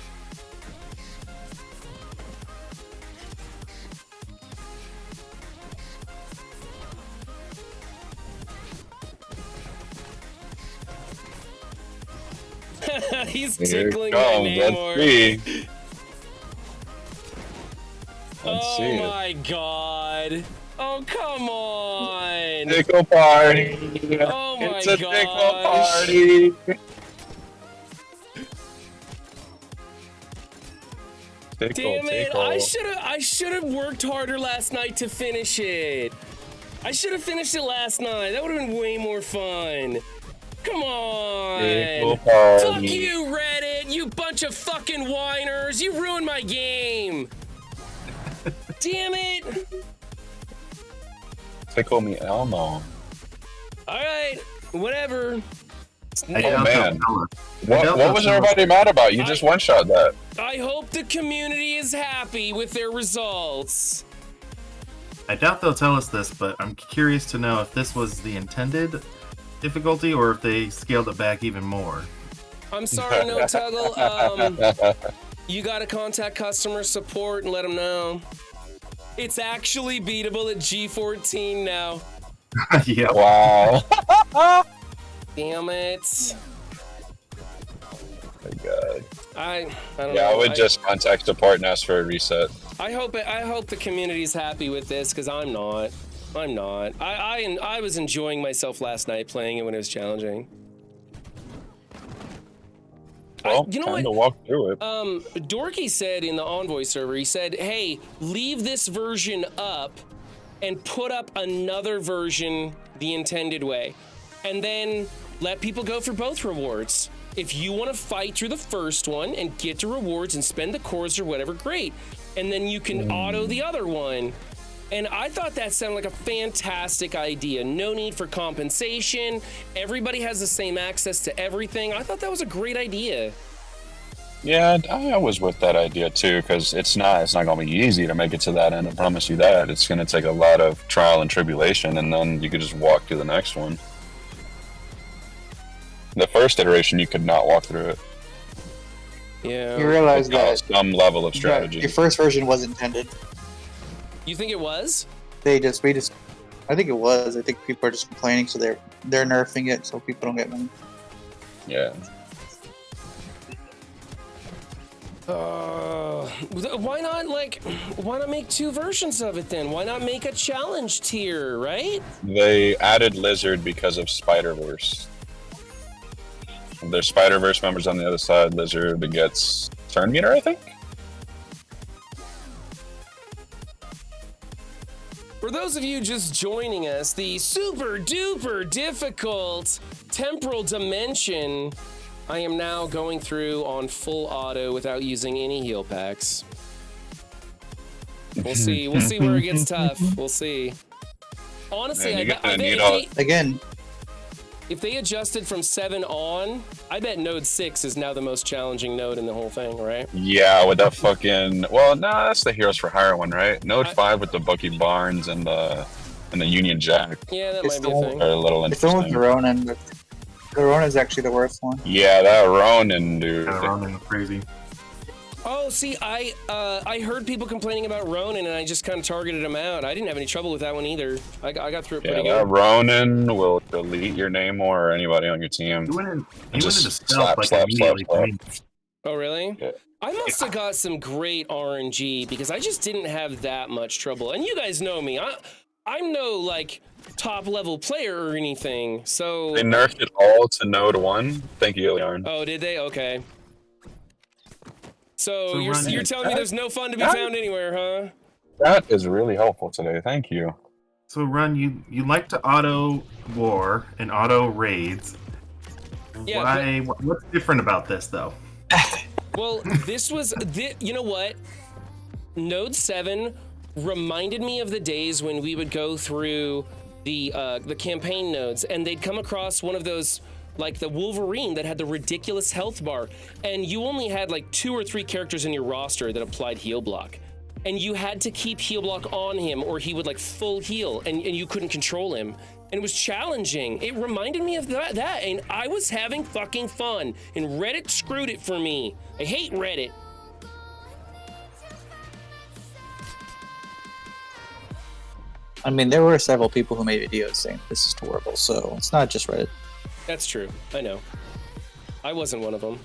He's Here it tickling my comes. name Let's more. see. Let's Oh see. my god. Oh, come on. Tickle party. Oh my It's a gosh. tickle party. Damn it! Tickle. I should have worked harder last night to finish it. I should have finished it last night. That would have been way more fun. Come on. Tickle party. Fuck you, Reddit. You bunch of fucking whiners. You ruined my game. Damn it. Tickle me Elmo. All right. Whatever. Oh man. What was everybody mad about? You just one-shot that. I hope the community is happy with their results. I doubt they'll tell us this, but I'm curious to know if this was the intended difficulty or if they scaled it back even more. I'm sorry, No Tuggle. You gotta contact customer support and let them know. It's actually beatable at G14 now. Yeah. Wow. Damn it. My God. I don't know. Yeah, I would just contact support and ask for a reset. I hope the community's happy with this, because I'm not. I was enjoying myself last night playing it when it was challenging. Well, you know time what? to walk through it. Dorky said in the Envoy server, he said, hey, leave this version up and put up another version the intended way. And then let people go for both rewards. If you want to fight through the first one and get to rewards and spend the cores or whatever, great. And then you can auto the other one. And I thought that sounded like a fantastic idea. No need for compensation. Everybody has the same access to everything. I thought that was a great idea. Yeah, I was with that idea too, because it's not gonna be easy to make it to that end. I promise you that. It's gonna take a lot of trial and tribulation, and then you could just walk to the next one. The first iteration, you could not walk through it. Yeah. You realize Without that some level of strategy. your first version was intended. You think it was? I think it was. I think people are just complaining, so they're nerfing it so people don't get money. Yeah. Why not make 2 versions of it then? Why not make a challenge tier, right? They added Lizard because of Spider-Verse. There's Spider-Verse members on the other side. Lizard gets turn meter, I think. For those of you just joining us, the super duper difficult temporal dimension I am now going through on full auto without using any heal packs. We'll see. We'll see where it gets tough. We'll see. Honestly, Man, I bet Again, if they adjusted from 7 on, I bet node 6 is now the most challenging node in the whole thing, right? Yeah, with that fucking. Well, no, that's the Heroes for Hire one, right? Node 5 with the Bucky Barnes and the Union Jack. Yeah, that It's might be a the- thing. Are a little it's the one with interesting. the Ronin. But the Ronin is actually the worst one. Yeah, that Ronin, dude. Yeah, Ronin was crazy. Oh, see, I heard people complaining about Ronin, and I just kind of targeted him out. I didn't have any trouble with that one either. I got through it Yeah, pretty that good. Ronin will delete your name or anybody on your team. You went into Just stealth like immediately. slap. Oh, really? Yeah. I must have got some great RNG because I just didn't have that much trouble. And you guys know me. I'm no like top level player or anything. So They nerfed it all to Node 1. Thank you, Iliarn. oh, did they? Okay. So, So you're Run, telling me there's no fun to be that- found anywhere, huh? That is really helpful today. Thank you. So Run, you like to auto war and auto raids. Yeah, Why? What's different about this though? Well, you know what? Node 7 reminded me of the days when we would go through the campaign nodes and they'd come across one of those, like the Wolverine that had the ridiculous health bar, and you only had like 2 or 3 characters in your roster that applied heal block. And you had to keep heal block on him or he would like full heal and you couldn't control him. And it was challenging. It reminded me of that, and I was having fucking fun. And Reddit screwed it for me. I hate Reddit. I mean, there were several people who made videos saying this is horrible, so it's not just Reddit. That's true. I know. I wasn't one of them.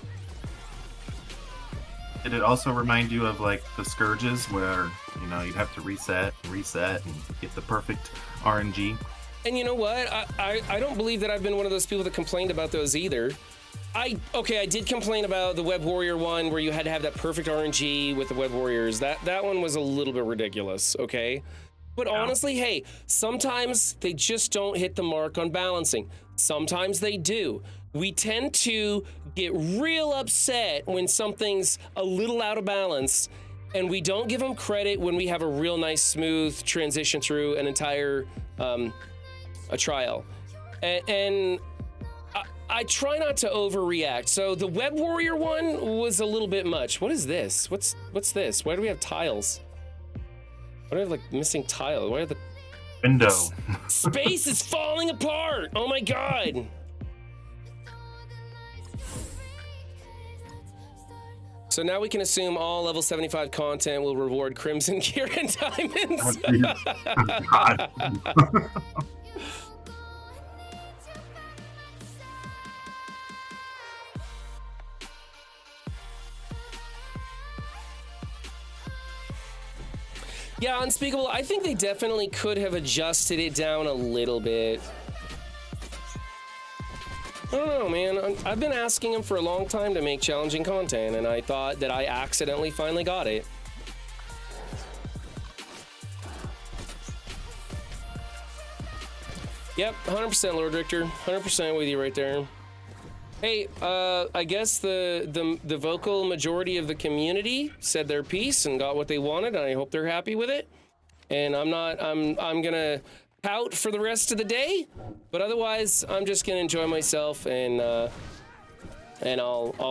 Did it also remind you of like the Scourges where, you'd have to reset, and get the perfect RNG? And you know what? I don't believe that I've been one of those people that complained about those either. I did complain about the Web Warrior one where you had to have that perfect RNG with the Web Warriors. That one was a little bit ridiculous, okay? But honestly, hey, sometimes they just don't hit the mark on balancing. Sometimes they do. We tend to get real upset when something's a little out of balance, and we don't give them credit when we have a real nice, smooth transition through an entire a trial. And I try not to overreact. So the Web Warrior one was a little bit much. What is this? What's this? Why do we have tiles? Why do we have like missing tile? Why are the Window. space is falling apart? Oh my god. So now we can assume all level 75 content will reward Crimson Gear and Diamonds. God. Yeah, Unspeakable, I think they definitely could have adjusted it down a little bit. I don't know, man. I've been asking them for a long time to make challenging content, and I thought that I accidentally finally got it. Yep, 100% Lord Richter. 100% with you right there. Hey, I guess the vocal majority of the community said their piece and got what they wanted, and I hope they're happy with it. And I'm gonna pout for the rest of the day, but otherwise I'm just gonna enjoy myself and I'll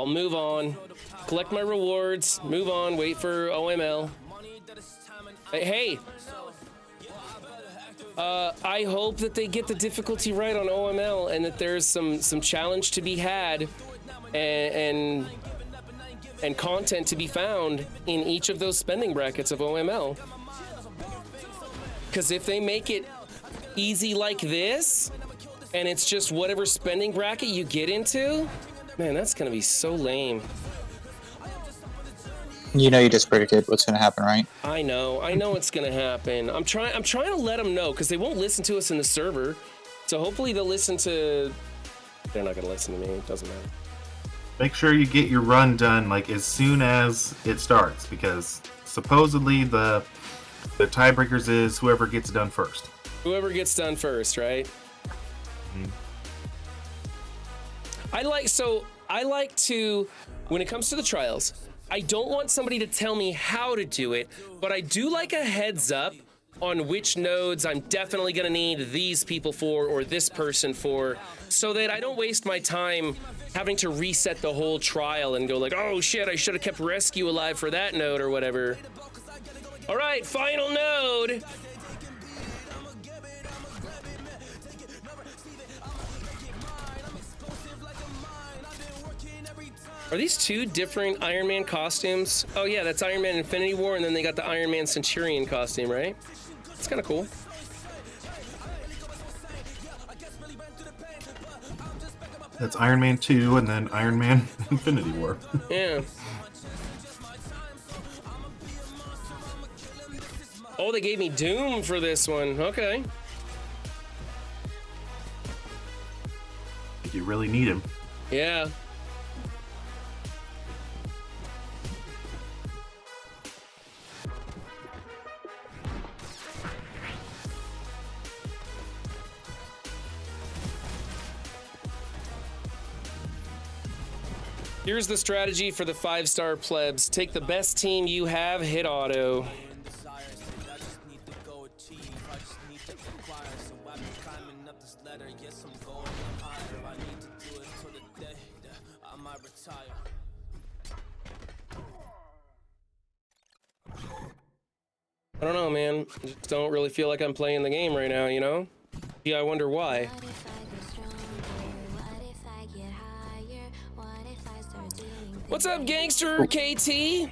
move on, collect my rewards, move on, wait for OML. Hey, I hope that they get the difficulty right on OML and that there's some challenge to be had and content to be found in each of those spending brackets of OML. Because if they make it easy like this and it's just whatever spending bracket you get into, man, that's gonna be so lame. You know, you just predicted what's going to happen, right? I know it's gonna happen. I'm trying to let them know because they won't listen to us in the server. So hopefully they'll listen to. They're not gonna listen to me. It doesn't matter. Make sure you get your run done like as soon as it starts, because supposedly the tiebreakers is whoever gets done first. Whoever gets done first, right? I like to, when it comes to the trials, I don't want somebody to tell me how to do it, but I do like a heads up on which nodes I'm definitely gonna need these people for or this person for, so that I don't waste my time having to reset the whole trial and go like, oh shit, I should have kept rescue alive for that node or whatever. All right, final node. Are these two different Iron Man costumes? Oh yeah, that's Iron Man Infinity War, and then they got the Iron Man Centurion costume, right? It's kind of cool. That's Iron Man 2 and then Iron Man Infinity War. Yeah. Oh, they gave me Doom for this one. Okay. You really need him. Yeah. Here's the strategy for the 5-star plebs. Take the best team you have, hit auto. I don't know, man. I just don't really feel like I'm playing the game right now, you know? Yeah, I wonder why. What's up, gangster KT?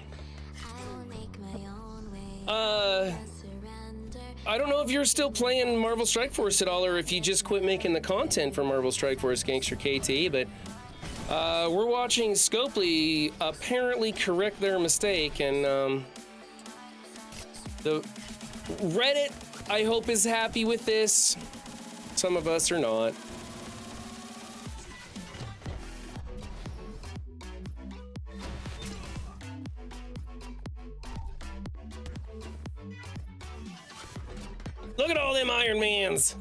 I don't know if you're still playing Marvel Strike Force at all, or if you just quit making the content for Marvel Strike Force, gangster KT, but we're watching Scopely apparently correct their mistake, and the Reddit, I hope, is happy with this. Some of us are not. Look at all them Iron Mans.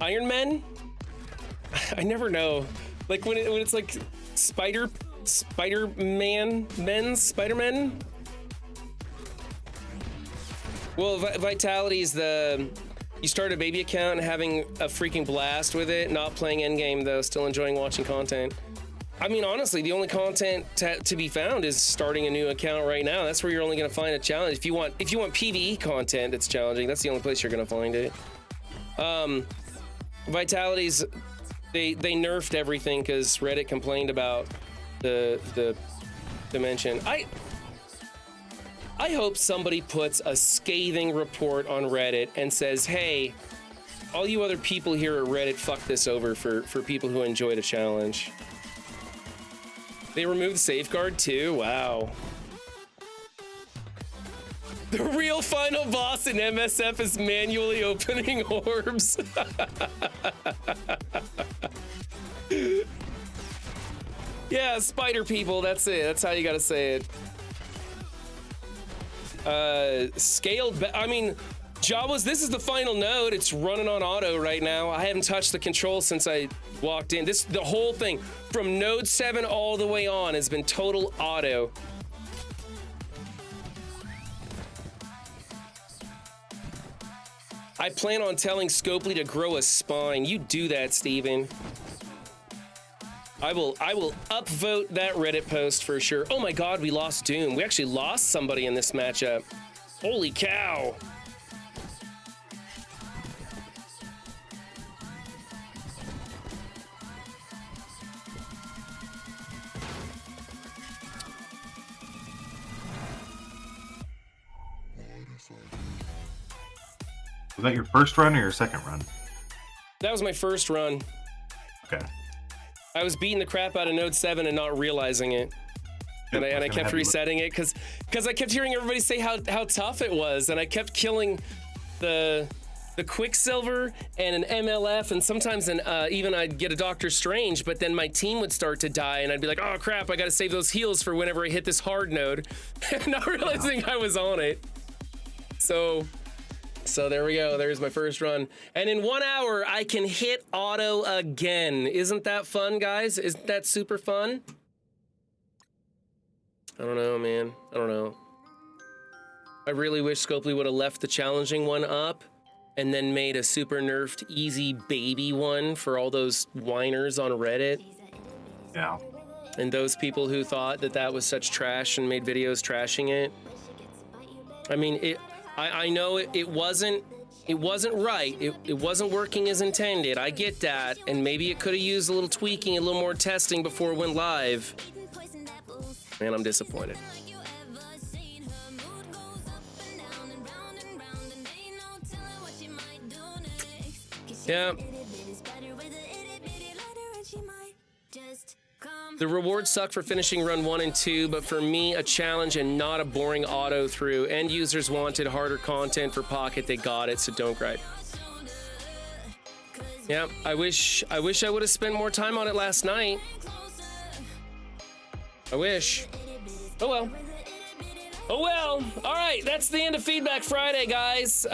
Iron Men? I never know. Like when it's like Spider-Man. Well, Vitality is you start a baby account and having a freaking blast with it, not playing endgame though, still enjoying watching content. I mean, honestly, the only content to be found is starting a new account right now. That's where you're only gonna find a challenge. If you want PvE content that's challenging, that's the only place you're gonna find it. Vitality's, they nerfed everything because Reddit complained about the dimension. I hope somebody puts a scathing report on Reddit and says, hey, all you other people here at Reddit, fuck this over for people who enjoyed a challenge. They removed safeguard too? Wow. The real final boss in MSF is manually opening orbs. Yeah, spider people, that's it. That's how you gotta say it. Scaled I mean, Jawas, this is the final node. It's running on auto right now. I haven't touched the control since I walked in. The whole thing from node 7 all the way on has been total auto. I plan on telling Scopely to grow a spine. You do that, Steven. I will upvote that Reddit post for sure. Oh my God, we lost Doom. We actually lost somebody in this matchup. Holy cow. Was that your first run or your second run? That was my first run. Okay. I was beating the crap out of Node 7 and not realizing it. And I kept resetting it because I kept hearing everybody say how tough it was, and I kept killing the the Quicksilver and an MLF, and sometimes even I'd get a Doctor Strange, but then my team would start to die, and I'd be like, oh crap, I gotta save those heals for whenever I hit this hard node, not realizing I was on it. So there we go, there's my first run. And in 1 hour, I can hit auto again. Isn't that fun, guys? Isn't that super fun? I don't know, man, I don't know. I really wish Scopely would have left the challenging one up and then made a super nerfed easy baby one for all those whiners on Reddit. Yeah. And those people who thought that that was such trash and made videos trashing it. I mean, I know it wasn't right. It wasn't working as intended. I get that. And maybe it could have used a little tweaking, a little more testing before it went live. Man, I'm disappointed. Yeah. The rewards suck for finishing run 1 and 2, but for me, a challenge and not a boring auto through. End users wanted harder content for Pocket, they got it, so don't gripe. Yeah, I wish I would have spent more time on it last night. I wish. Oh well. Oh well. All right, that's the end of Feedback Friday, guys.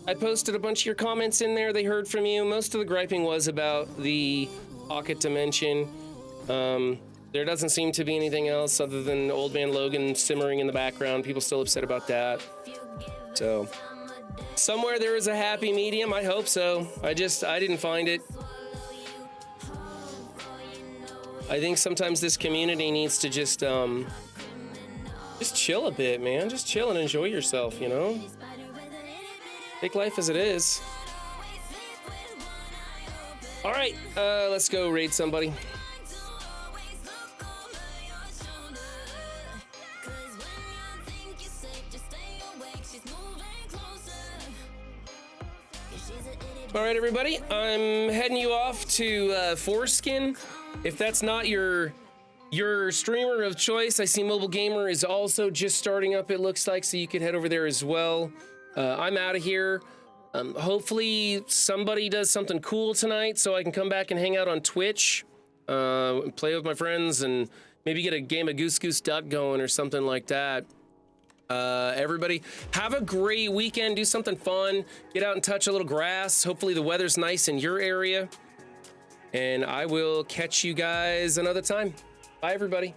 I posted a bunch of your comments in there. They heard from you. Most of the griping was about the Pocket Dimension. There doesn't seem to be anything else other than Old Man Logan simmering in the background. People still upset about that. So, somewhere there is a happy medium. I hope so. I didn't find it. I think sometimes this community needs to just chill a bit, man. Just chill and enjoy yourself, you know? Take life as it is. All right, let's go raid somebody. All right, everybody, I'm heading you off to Foreskin. If that's not your streamer of choice, I see Mobile Gamer is also just starting up, it looks like, so you could head over there as well. I'm out of here. Hopefully somebody does something cool tonight so I can come back and hang out on Twitch, play with my friends, and maybe get a game of Goose Goose Duck going or something like that. Everybody, have a great weekend. Do something fun. Get out and touch a little grass. Hopefully the weather's nice in your area. And I will catch you guys another time. Bye, everybody.